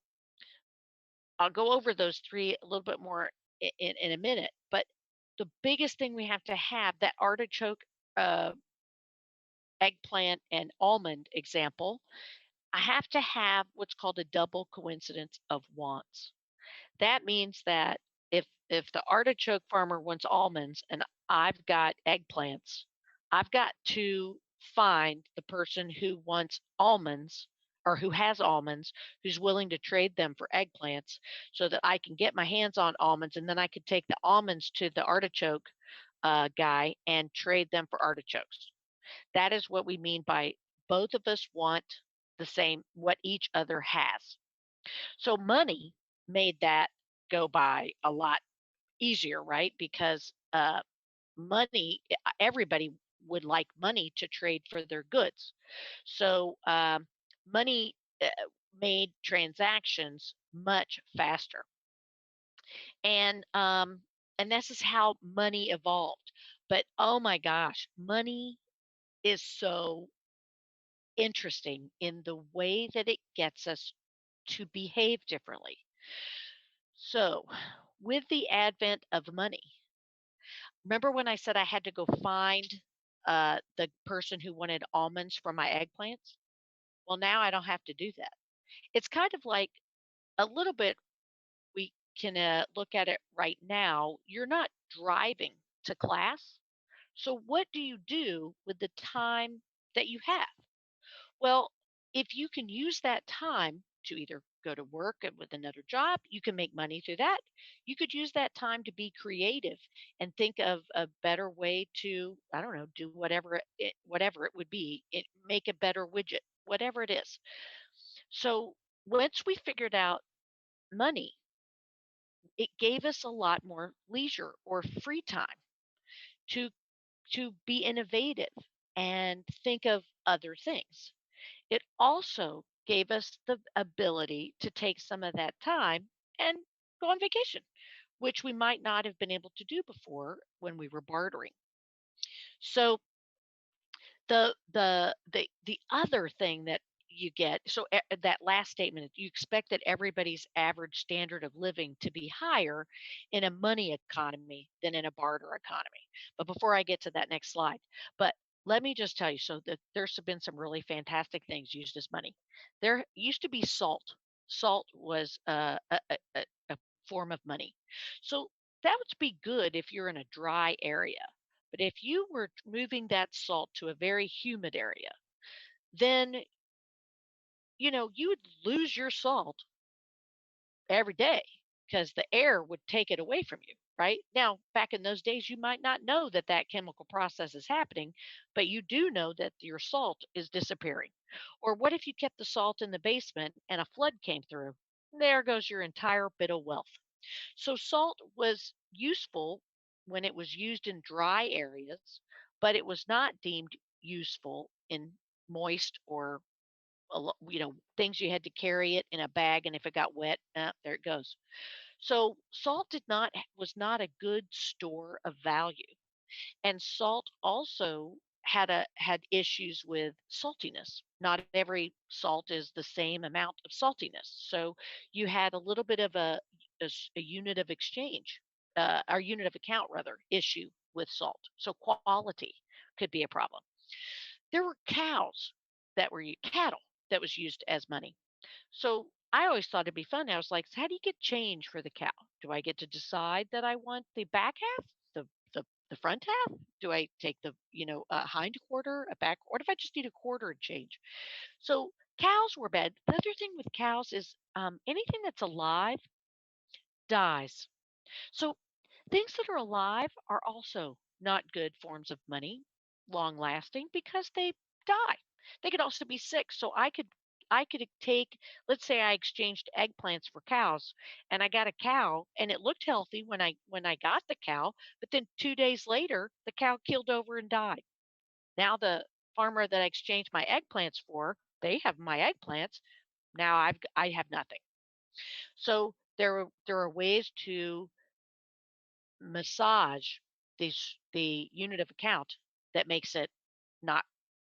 I'll go over those three a little bit more in a minute. But the biggest thing we have to have, that artichoke, uh, eggplant, and almond example, I have to have what's called a double coincidence of wants. That means that if the artichoke farmer wants almonds and I've got eggplants, I've got to find the person who wants almonds or who has almonds, who's willing to trade them for eggplants so that I can get my hands on almonds, and then I could take the almonds to the artichoke guy and trade them for artichokes. That is what we mean by both of us want the same, what each other has. So money made that go by a lot easier, right? Because money, everybody would like money to trade for their goods. So money made transactions much faster, and this is how money evolved. But oh my gosh, money is so interesting in the way that it gets us to behave differently. So, with the advent of money, remember when I said I had to go find the person who wanted almonds from my eggplants? Well, now I don't have to do that. It's kind of like a little bit, we can look at it right now. You're not driving to class. So, what do you do with the time that you have? Well, if you can use that time to either go to work with another job, you can make money through that. You could use that time to be creative and think of a better way to, I don't know, do whatever it would be, make a better widget, whatever it is. So once we figured out money, it gave us a lot more leisure or free time to be innovative and think of other things. It also gave us the ability to take some of that time and go on vacation, which we might not have been able to do before when we were bartering. So the other thing that you get, so that last statement, you expect that everybody's average standard of living to be higher in a money economy than in a barter economy. But before I get to that next slide, but let me just tell you, so that there's been some really fantastic things used as money. There used to be salt. Salt was a form of money. So that would be good if you're in a dry area. But if you were moving that salt to a very humid area, then you would lose your salt every day because the air would take it away from you, right? Now, back in those days, you might not know that that chemical process is happening, but you do know that your salt is disappearing. Or what if you kept the salt in the basement and a flood came through? There goes your entire bit of wealth. So salt was useful when it was used in dry areas, but it was not deemed useful in moist or things you had to carry it in a bag, and if it got wet, there it goes. So salt did not was not a good store of value, and salt also had issues with saltiness. Not every salt is the same amount of saltiness, so you had a little bit of a unit of exchange, or unit of account rather, issue with salt. So quality could be a problem. There were cattle that was used as money. So I always thought it'd be fun. I was like, so how do you get change for the cow? Do I get to decide that I want the back half, the front half? Do I take the a hind quarter, a back? What if I just need a quarter and change? So cows were bad. The other thing with cows is anything that's alive dies. So things that are alive are also not good forms of money, long lasting, because they die. They could also be sick. So I could take, let's say I exchanged eggplants for cows, and I got a cow and it looked healthy when I got the cow, but then 2 days later the cow keeled over and died. Now the farmer that I exchanged my eggplants for, they have my eggplants. Now I have nothing. So there are ways to massage the unit of account that makes it not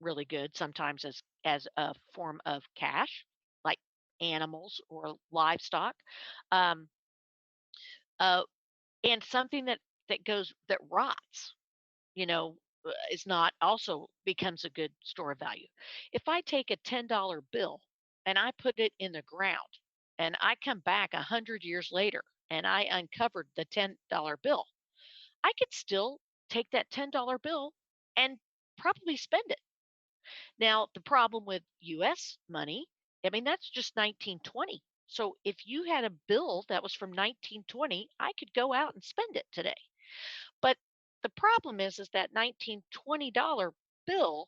really good sometimes as a form of cash, like animals or livestock, um, uh, and something that rots, is not also becomes a good store of value. If I take a $10 bill and I put it in the ground, and I come back 100 years later and I uncovered the $10 bill, I could still take that $10 bill and probably spend it. Now, the problem with US money, I mean, that's just 1920. So if you had a bill that was from 1920, I could go out and spend it today. But the problem is that $1920 bill,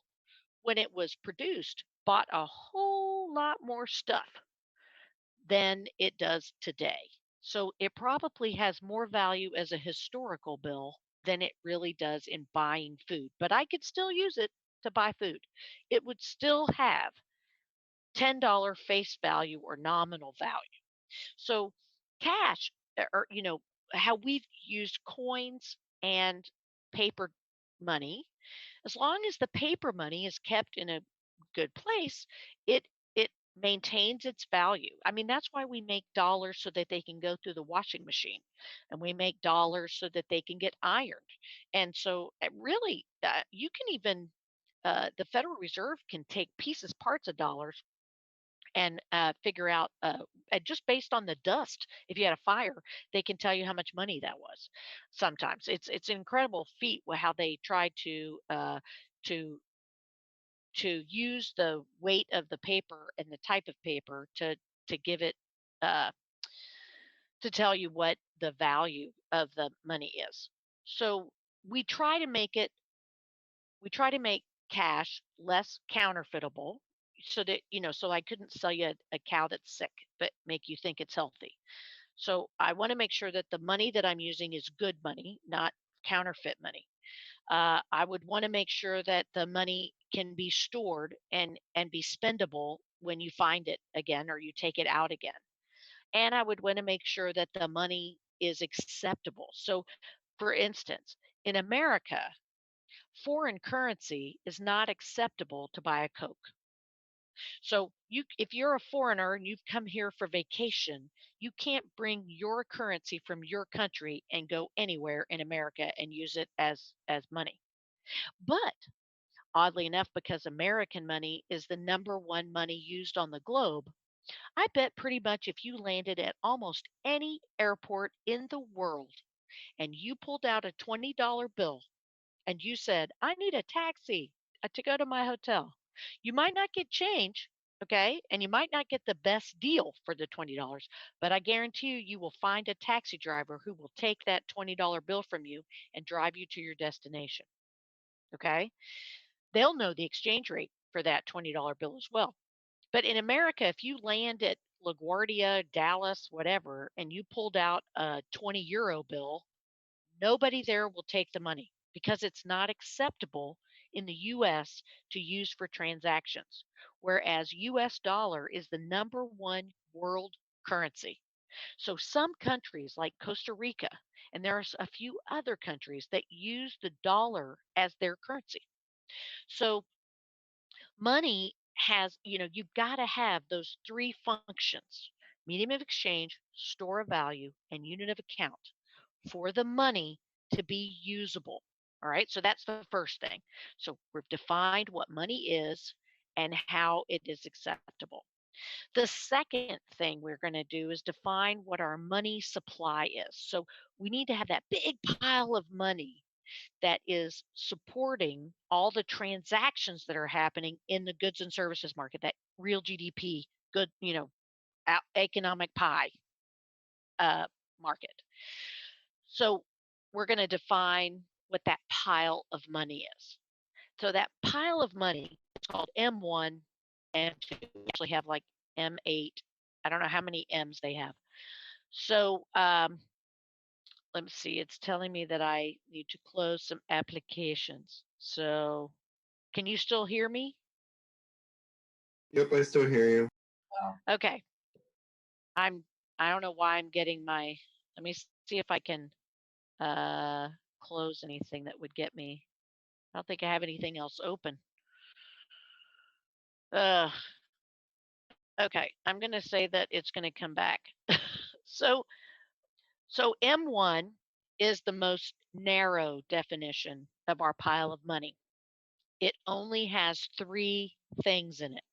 when it was produced, bought a whole lot more stuff than it does today. So it probably has more value as a historical bill than it really does in buying food. But I could still use it to buy food. It would still have $10 face value or nominal value. So cash, or how we've used coins and paper money, as long as the paper money is kept in a good place, it maintains its value. I mean, that's why we make dollars so that they can go through the washing machine, and we make dollars so that they can get ironed. And so, really, you can even the Federal Reserve can take pieces, parts of dollars, and figure out just based on the dust. If you had a fire, they can tell you how much money that was. Sometimes it's an incredible feat how they try to to use the weight of the paper and the type of paper to give it uh, to tell you what the value of the money is. So we try to make it we try to make cash less counterfeitable so that so I couldn't sell you a cow that's sick but make you think it's healthy. So I want to make sure that the money that I'm using is good money, not counterfeit money. I would want to make sure that the money can be stored and be spendable when you find it again or you take it out again. And I would want to make sure that the money is acceptable. So, for instance, in America, foreign currency is not acceptable to buy a Coke. So if you're a foreigner and you've come here for vacation, you can't bring your currency from your country and go anywhere in America and use it as money. But oddly enough, because American money is the number one money used on the globe, I bet pretty much if you landed at almost any airport in the world and you pulled out a $20 bill and you said, I need a taxi to go to my hotel, you might not get change. Okay. And you might not get the best deal for the $20, but I guarantee you will find a taxi driver who will take that $20 bill from you and drive you to your destination. Okay. They'll know the exchange rate for that $20 bill as well. But in America, if you land at LaGuardia, Dallas, whatever, and you pulled out a 20 euro bill, nobody there will take the money because it's not acceptable in the US to use for transactions, whereas US dollar is the number one world currency. So some countries like Costa Rica, and there's a few other countries that use the dollar as their currency. So money has, you've got to have those three functions: medium of exchange, store of value, and unit of account for the money to be usable. All right, so that's the first thing. So we've defined what money is and how it is acceptable. The second thing we're going to do is define what our money supply is. So we need to have that big pile of money that is supporting all the transactions that are happening in the goods and services market, that real GDP, good, economic pie market. So we're going to define what that pile of money is. So that pile of money is called M1, M2. We actually have like M8. I don't know how many M's they have. So let me see. It's telling me that I need to close some applications. So can you still hear me? Yep, I still hear you. Okay. I don't know why I'm getting my, let me see if I can close anything that would get me. I don't think I have anything else open. Uh, okay, I'm going to say that it's going to come back. so, so M1 is the most narrow definition of our pile of money. It only has three things in it.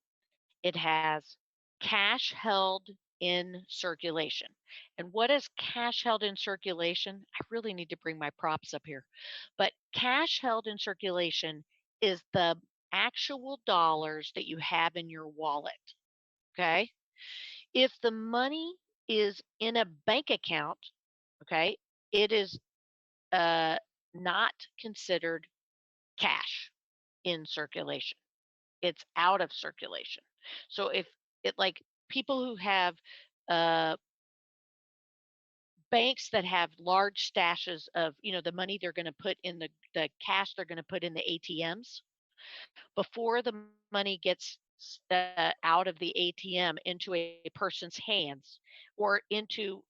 It has cash held in circulation. And what is cash held in circulation? I really need to bring my props up here. But cash held in circulation is the actual dollars that you have in your wallet. Okay. If the money is in a bank account, okay, it is not considered cash in circulation. It's out of circulation. So if it like people who have uh, banks that have large stashes of the money they're going to put in the cash they're going to put in the ATMs before the money gets out of the ATM into a person's hands or into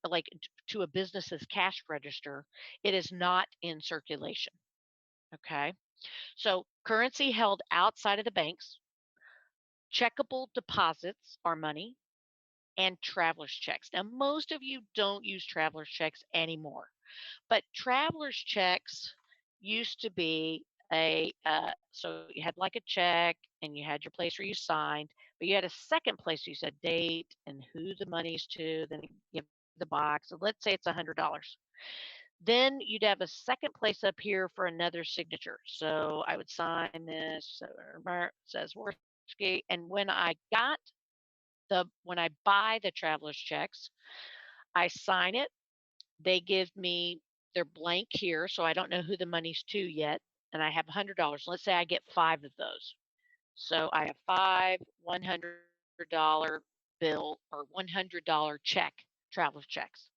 to a business's cash register, it is not in circulation. Okay. So currency held outside of the banks, checkable deposits are money, and traveler's checks. Now, most of you don't use traveler's checks anymore, but traveler's checks used to be so you had like a check and you had your place where you signed, but you had a second place you said date and who the money's to, then you have the box. So let's say it's $100. Then you'd have a second place up here for another signature. So I would sign this, says Worski. And when I buy the traveler's checks, I sign it. They give me their blank here, so I don't know who the money's to yet. And I have $100. Let's say I get 5 of those. So I have 5 $100 bill or $100 check, traveler's checks.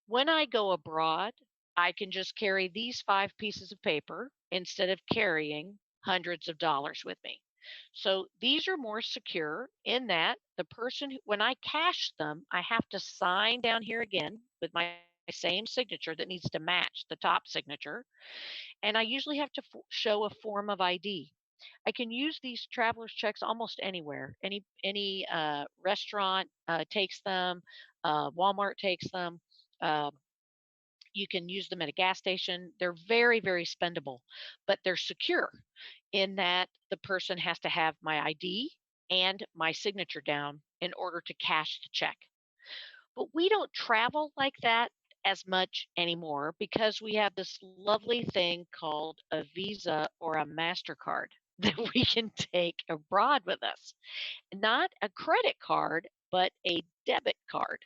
When I go abroad, I can just carry these 5 pieces of paper instead of carrying hundreds of dollars with me. So these are more secure in that the person, when I cash them, I have to sign down here again with my same signature that needs to match the top signature. And I usually have to show a form of ID. I can use these traveler's checks almost anywhere. Any restaurant takes them. Walmart takes them. Uh, you can use them at a gas station. They're very, very spendable, but they're secure in that the person has to have my ID and my signature down in order to cash the check. But we don't travel like that as much anymore because we have this lovely thing called a Visa or a MasterCard that we can take abroad with us. Not a credit card, but a debit card.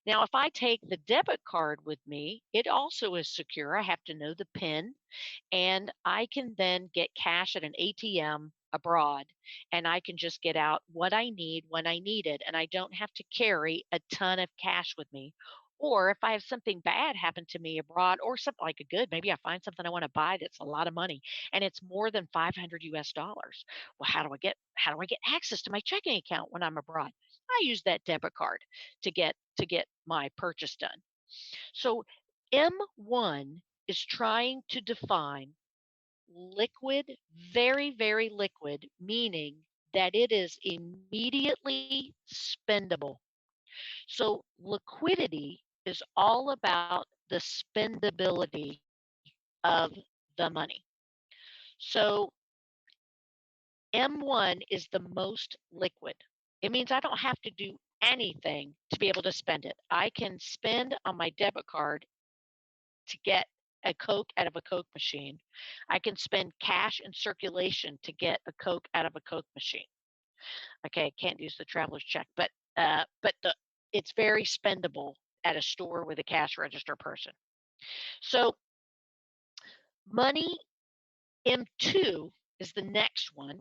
Now, if I take the debit card with me, it also is secure. I have to know the PIN, and I can then get cash at an ATM abroad, and I can just get out what I need when I need it, and I don't have to carry a ton of cash with me. Or if I have something bad happen to me abroad, or something like a good, maybe I find something I want to buy that's a lot of money and it's more than 500 US dollars. Well, how do I get access to my checking account when I'm abroad? I use that debit card to get my purchase done. So M1 is trying to define liquid, very, very liquid, meaning that it is immediately spendable. So liquidity is all about the spendability of the money. So M1 is the most liquid. It means I don't have to do anything to be able to spend it. I can spend on my debit card to get a Coke out of a Coke machine. I can spend cash in circulation to get a Coke out of a Coke machine. Okay, I can't use the traveler's check, but it's very spendable at a store with a cash register person. So money M2 is the next one,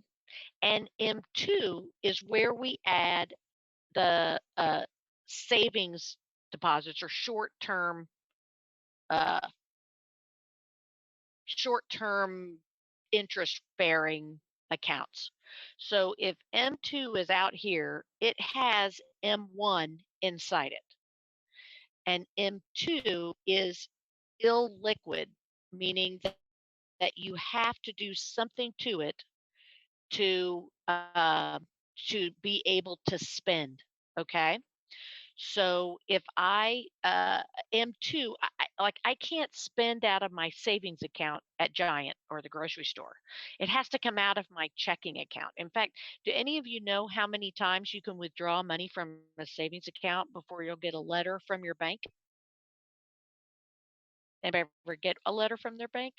and M2 is where we add the savings deposits or uh, short-term interest-bearing accounts. So if M2 is out here, it has M1 inside it. And M2 is illiquid, meaning that you have to do something to it to be able to spend. Okay. So if I am too, like I can't spend out of my savings account at Giant or the grocery store. It has to come out of my checking account. In fact, do any of you know how many times you can withdraw money from a savings account before you'll get a letter from your bank? Anybody ever get a letter from their bank?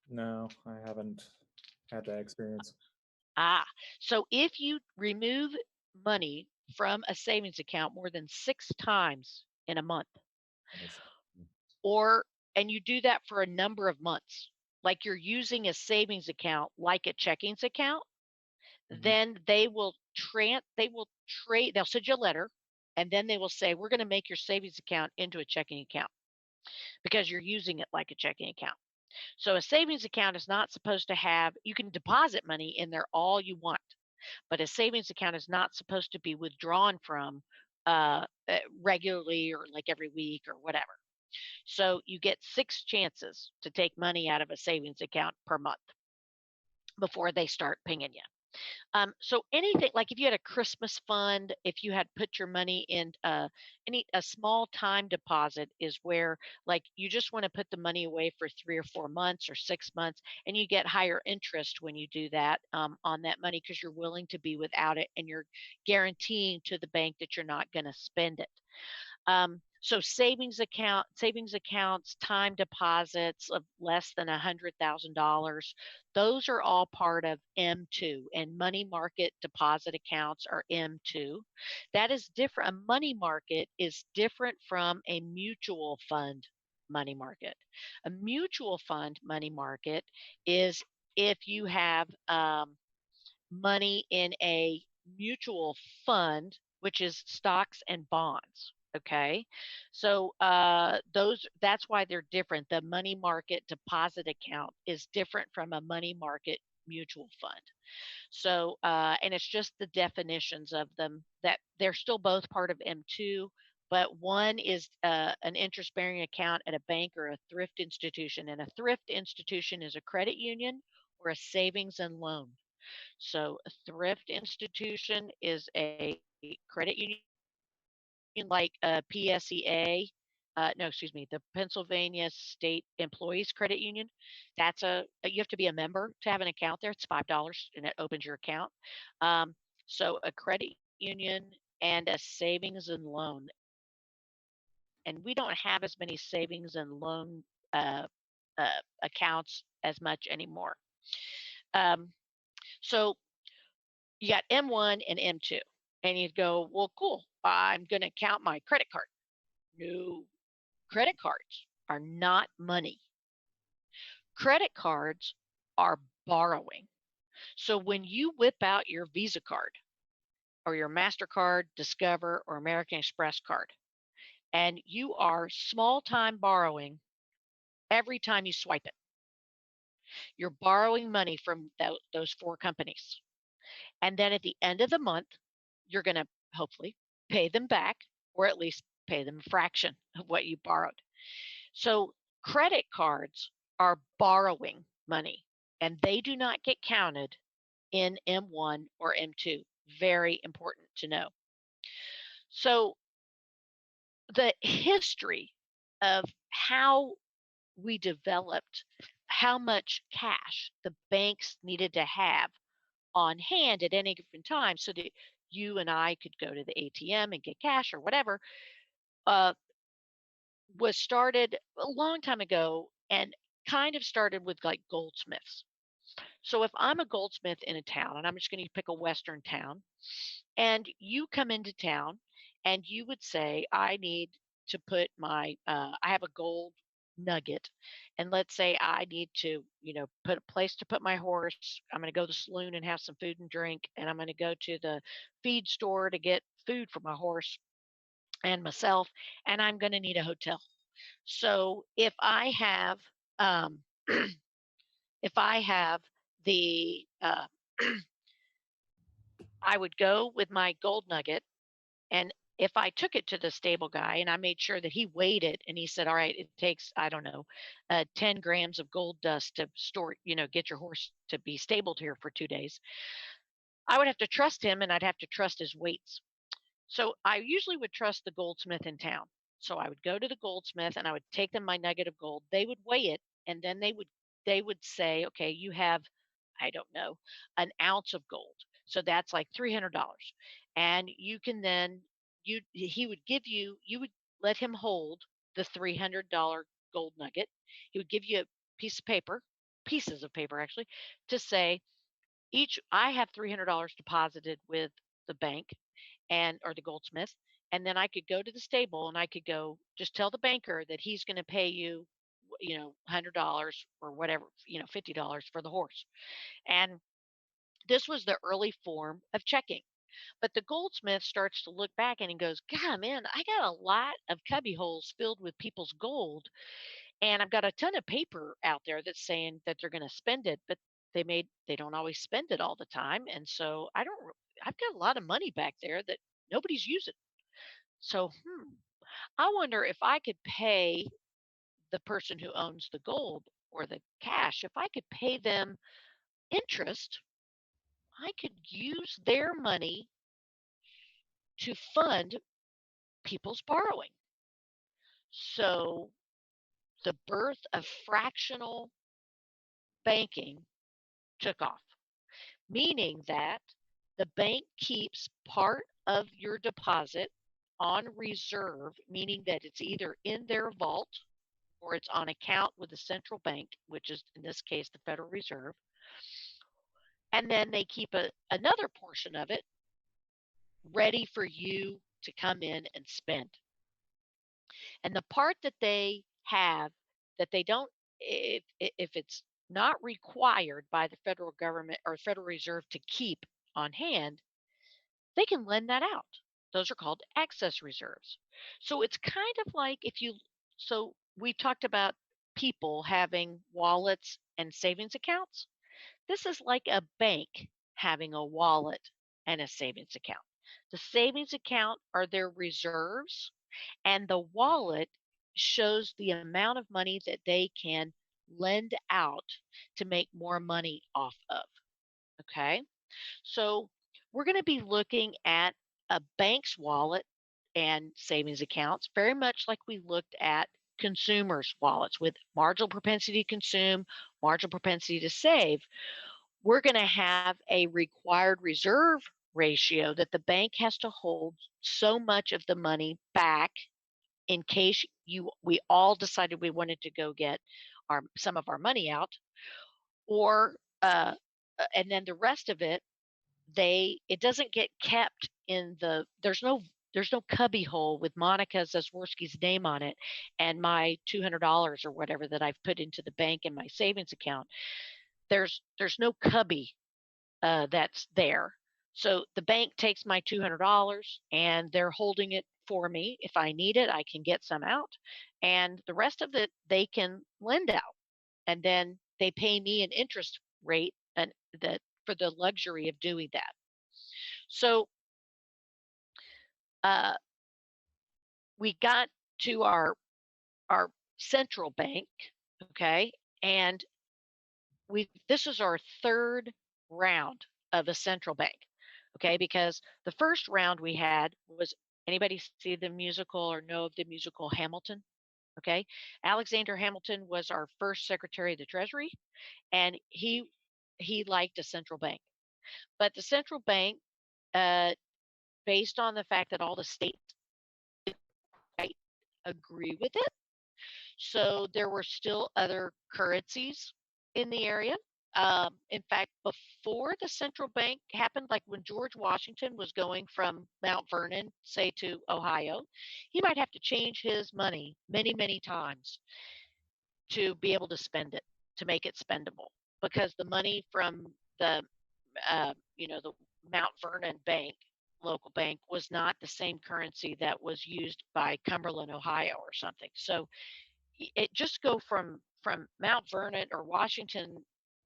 No, I haven't had that experience. Ah, so if you remove money from a savings account more than 6 times in a month, Yes. or and you do that for a number of months, like you're using a savings account like a checkings account, then they'll send you a letter, and then they will say, we're going to make your savings account into a checking account because you're using it like a checking account. So a savings account is not supposed to have, you can deposit money in there all you want, but a savings account is not supposed to be withdrawn from regularly or like every week or whatever. So you get 6 chances to take money out of a savings account per month before they start pinging you. So anything like if you had a Christmas fund, if you had put your money in a small time deposit is where like you just want to put the money away for 3 or 4 months or 6 months, and you get higher interest when you do that on that money because you're willing to be without it and you're guaranteeing to the bank that you're not going to spend it. So savings accounts, time deposits of less than $100,000, those are all part of M2, and money market deposit accounts are M2. That is different. A money market is different from a mutual fund money market. A mutual fund money market is if you have money in a mutual fund, which is stocks and bonds. Okay, so that's why they're different. The money market deposit account is different from a money market mutual fund. So, and it's just the definitions of them that they're still both part of M2, but one is an interest bearing account at a bank or a thrift institution. And a thrift institution is a credit union or a savings and loan. So a thrift institution is a credit union like PSEA. No, excuse me, the Pennsylvania State Employees Credit Union. You have to be a member to have an account there. It's $5 and it opens your account. Um, so a credit union and a savings and loan. And we don't have as many savings and loan uh, accounts as much anymore. Um, so you got M1 and M2. And you'd go, well, cool. I'm going to count my credit card. No, credit cards are not money. Credit cards are borrowing. So when you whip out your Visa card or your MasterCard, Discover, or American Express card, and you are small time borrowing every time you swipe it, you're borrowing money from those four companies. And then at the end of the month, you're going to hopefully pay them back or at least pay them a fraction of what you borrowed. So credit cards are borrowing money and they do not get counted in M1 or M2. Very important to know. So the history of how we developed how much cash the banks needed to have on hand at any given time so that you and I could go to the ATM and get cash or whatever, uh, was started a long time ago and kind of started with like goldsmiths. So if I'm a goldsmith in a town, and I'm just going to pick a Western town, and you come into town and you would say, I need to put I have a gold nugget. And let's say I need to, put a place to put my horse. I'm going to go to the saloon and have some food and drink. And I'm going to go to the feed store to get food for my horse and myself. And I'm going to need a hotel. So if I have, um, if I have the, I would go with my gold nugget. And if I took it to the stable guy and I made sure that he weighed it and he said, all right, it takes, I don't know, 10 grams of gold dust to store, get your horse to be stabled here for 2 days, I would have to trust him and I'd have to trust his weights. So I usually would trust the goldsmith in town. So I would go to the goldsmith and I would take them my nugget of gold. They would weigh it and then they would say, okay, you have, I don't know, an ounce of gold. So that's like $300. And you can then he would give you you would let him hold the $300 gold nugget. He would give you a piece of paper, pieces of paper actually, to say each I have $300 deposited with the bank and or the goldsmith, and then I could go to the stable and I could go just tell the banker that he's going to pay you $100 or whatever, $50 for the horse. And this was the early form of checking. But the goldsmith starts to look back and he goes, God, man, I got a lot of cubby holes filled with people's gold. And I've got a ton of paper out there that's saying that they're going to spend it, but they don't always spend it all the time. And so I've got a lot of money back there that nobody's using. So, I wonder if I could pay the person who owns the gold or the cash, if I could pay them interest, I could use their money to fund people's borrowing. So, the birth of fractional banking took off, meaning that the bank keeps part of your deposit on reserve, meaning that it's either in their vault or it's on account with the central bank, which is in this case the Federal Reserve. And then they keep another portion of it ready for you to come in and spend. And the part that they have that they don't, if it's not required by the federal government or Federal Reserve to keep on hand, they can lend that out. Those are called access reserves. So it's kind of like so we talked about people having wallets and savings accounts. This is like a bank having a wallet and a savings account. The savings account are their reserves, and the wallet shows the amount of money that they can lend out to make more money off of. Okay. So we're going to be looking at a bank's wallet and savings accounts, very much like we looked at consumers' wallets with marginal propensity to consume, marginal propensity to save. We're going to have a required reserve ratio that the bank has to hold so much of the money back in case we all decided we wanted to go get some of our money out, or and then the rest of it, it doesn't get kept in there's no cubby hole with Monica Zazworski's name on it and my $200 or whatever that I've put into the bank in my savings account. There's no cubby that's there. So the bank takes my $200 and they're holding it for me. If I need it, I can get some out, and the rest of it they can lend out, and then they pay me an interest rate and that for the luxury of doing that. So uh, we got to our central bank, okay, and this is our third round of a central bank, okay, because the first round we had was, anybody see the musical or know of the musical Hamilton? Okay, Alexander Hamilton was our first Secretary of the Treasury, and he liked a central bank, but the central bank, uh, based on the fact that all the states quite agree with it. So there were still other currencies in the area. In fact, before the central bank happened, like when George Washington was going from Mount Vernon, say, to Ohio, he might have to change his money many, many times to be able to spend it, to make it spendable, because the money from the Mount Vernon bank, local bank, was not the same currency that was used by Cumberland, Ohio, or something. So it just go from Mount Vernon or Washington,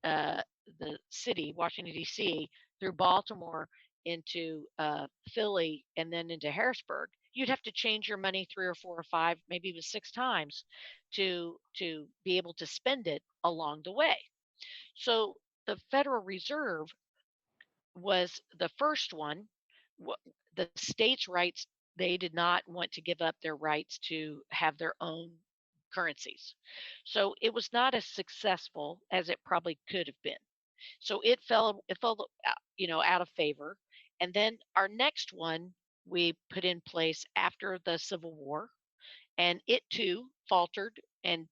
uh, the city, Washington D.C., through Baltimore into Philly and then into Harrisburg. You'd have to change your money 3 or 4 or 5, maybe even 6 times to be able to spend it along the way. So the Federal Reserve was the first one. The states' rights, they did not want to give up their rights to have their own currencies. So it was not as successful as it probably could have been. So it fell out of favor. And then our next one we put in place after the Civil War, and it too faltered and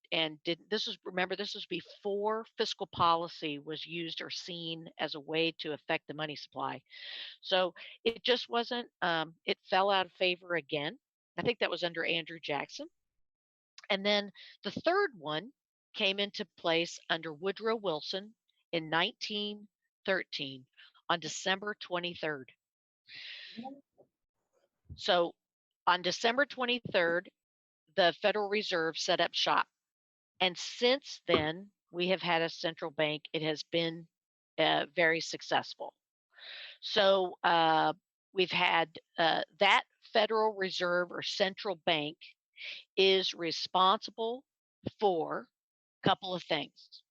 did this was remember this was before fiscal policy was used or seen as a way to affect the money supply. So it just wasn't, it fell out of favor again. I think that was under Andrew Jackson. And then the third one came into place under Woodrow Wilson in 1913 on December 23rd. So on December 23rd, the Federal Reserve set up shop. And since then, we have had a central bank. It has been very successful. So we've had that Federal Reserve or central bank is responsible for a couple of things.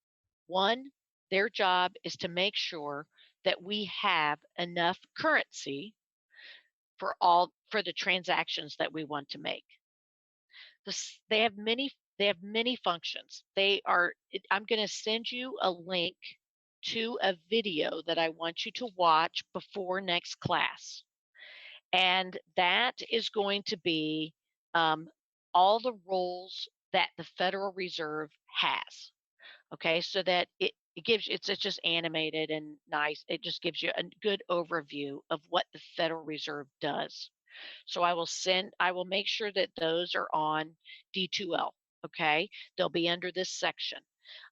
One, their job is to make sure that we have enough currency for the transactions that we want to make. They have many functions. I'm going to send you a link to a video that I want you to watch before next class. And that is going to be all the roles that the Federal Reserve has. Okay, so that it gives it's just animated and nice. It just gives you a good overview of what the Federal Reserve does. So I will make sure that those are on D2L. Okay, they'll be under this section.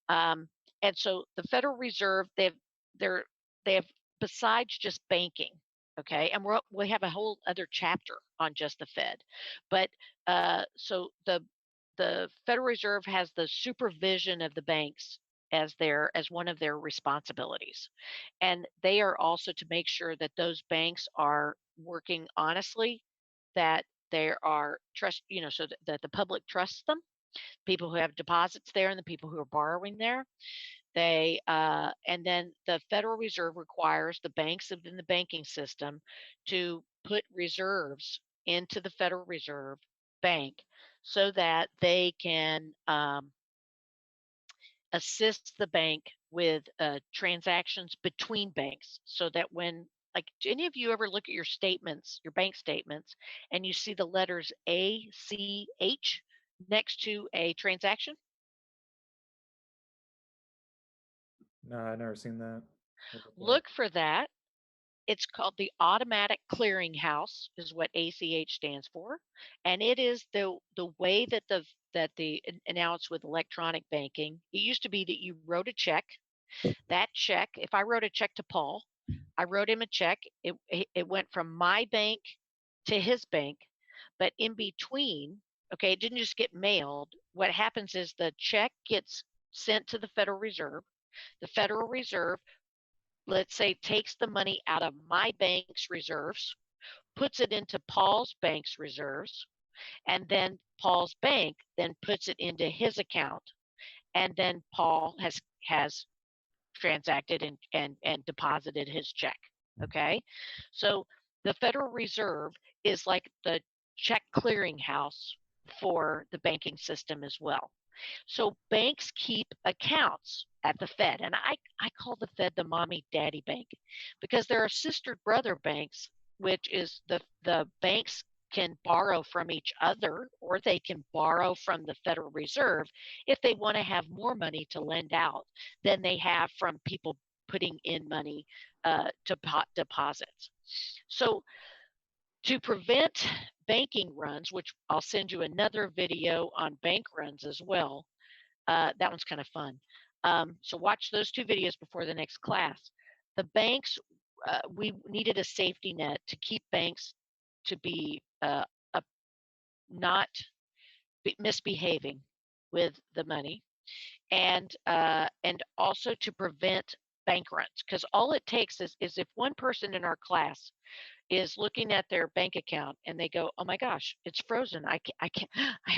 Um, and so the Federal Reserve, they're they have besides just banking, okay, and we have a whole other chapter on just the Fed, but so the Federal Reserve has the supervision of the banks as one of their responsibilities, and they are also to make sure that those banks are working honestly, that there are trust, so that the public trusts them, people who have deposits there and the people who are borrowing there. And then the Federal Reserve requires the banks within the banking system to put reserves into the Federal Reserve Bank so that they can assist the bank with transactions between banks. So that when, like, do any of you ever look at your statements, your bank statements, and you see the letters ACH next to a transaction? No, I've never seen that. What is that? Look for that. It's called the Automatic Clearinghouse, is what ACH stands for, and it is the way that now it's with electronic banking. It used to be that you wrote a check. That check, if I wrote a check to Paul, I wrote him a check. It went from my bank to his bank, but in between, okay, it didn't just get mailed. What happens is the check gets sent to the Federal Reserve. The Federal Reserve, let's say, takes the money out of my bank's reserves, puts it into Paul's bank's reserves, and then Paul's bank then puts it into his account, and then Paul has transacted and deposited his check. Okay, so the Federal Reserve is like the check clearinghouse for the banking system as well. So banks keep accounts at the Fed, and I call the Fed the mommy daddy bank because there are sister brother banks, which is the banks can borrow from each other or they can borrow from the Federal Reserve if they want to have more money to lend out than they have from people putting in money to deposits. So to prevent banking runs, which I'll send you another video on bank runs as well, that one's kind of fun. So watch those two videos before the next class. The banks, we needed a safety net to keep banks to be not misbehaving with the money, and also to prevent bank runs. Because all it takes is if one person in our class is looking at their bank account and they go, "Oh my gosh, it's frozen. I can't, I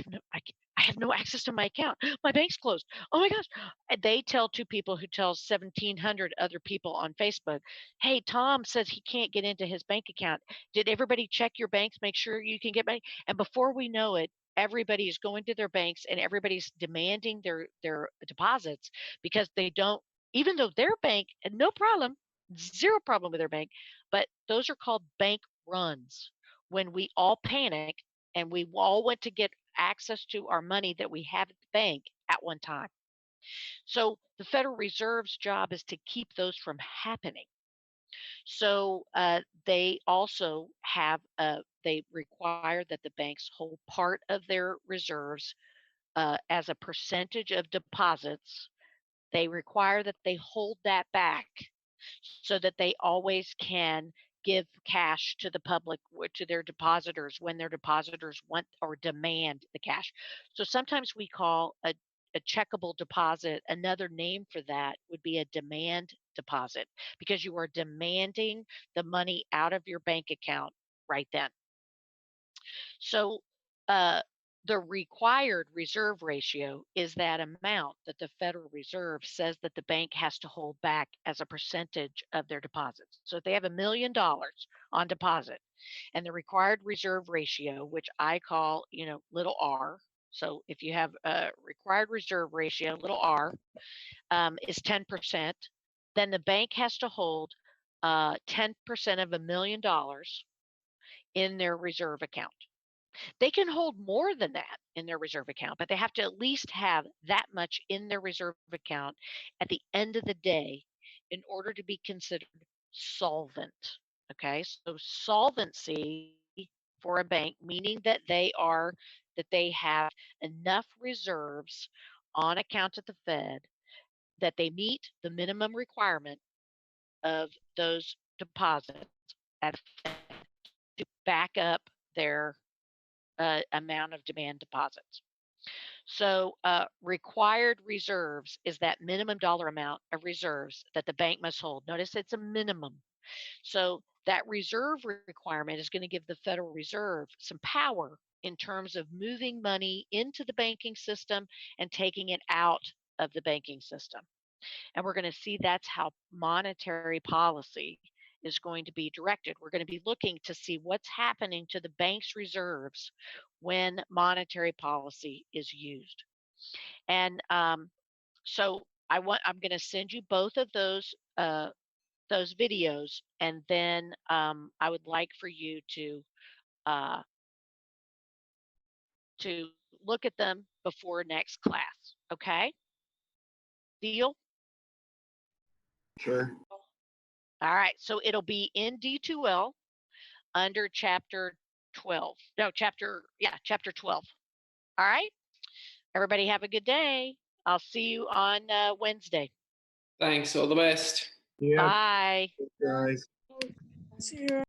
have no access to my account. My bank's closed. Oh my gosh." And they tell two people who tell 1,700 other people on Facebook, "Hey, Tom says he can't get into his bank account. Did everybody check your banks? Make sure you can get money." And before we know it, everybody is going to their banks and everybody's demanding their deposits because they don't, even though their bank, and no problem, zero problem with their bank, but those are called bank runs when we all panic and we all went to get access to our money that we have at the bank at one time. So the Federal Reserve's job is to keep those from happening. So they also they require that the banks hold part of their reserves as a percentage of deposits. They require that they hold that back so that they always can give cash to the public or to their depositors when their depositors want or demand the cash. So sometimes we call a checkable deposit, another name for that would be a demand deposit because you are demanding the money out of your bank account right then. So uh, the required reserve ratio is that amount that the Federal Reserve says that the bank has to hold back as a percentage of their deposits. So if they have $1 million on deposit and the required reserve ratio, which I call, little r. So if you have a required reserve ratio, little r, is 10%, then the bank has to hold 10% of $1 million in their reserve account. They can hold more than that in their reserve account, but they have to at least have that much in their reserve account at the end of the day in order to be considered solvent. Okay, so solvency for a bank, meaning that they have enough reserves on account at the Fed that they meet the minimum requirement of those deposits at the Fed to back up their amount of demand deposits. So, required reserves is that minimum dollar amount of reserves that the bank must hold. Notice it's a minimum. So, that reserve requirement is going to give the Federal Reserve some power in terms of moving money into the banking system and taking it out of the banking system. And we're going to see that's how monetary policy is going to be directed. We're going to be looking to see what's happening to the bank's reserves when monetary policy is used. And so I'm going to send you both of those videos, and then I would like for you uh, to look at them before next class. Okay? Deal? Sure. All right. So it'll be in D2L under chapter 12. No, chapter 12. All right. Everybody have a good day. I'll see you on Wednesday. Thanks. All the best. Yeah, Bye. guys. See you.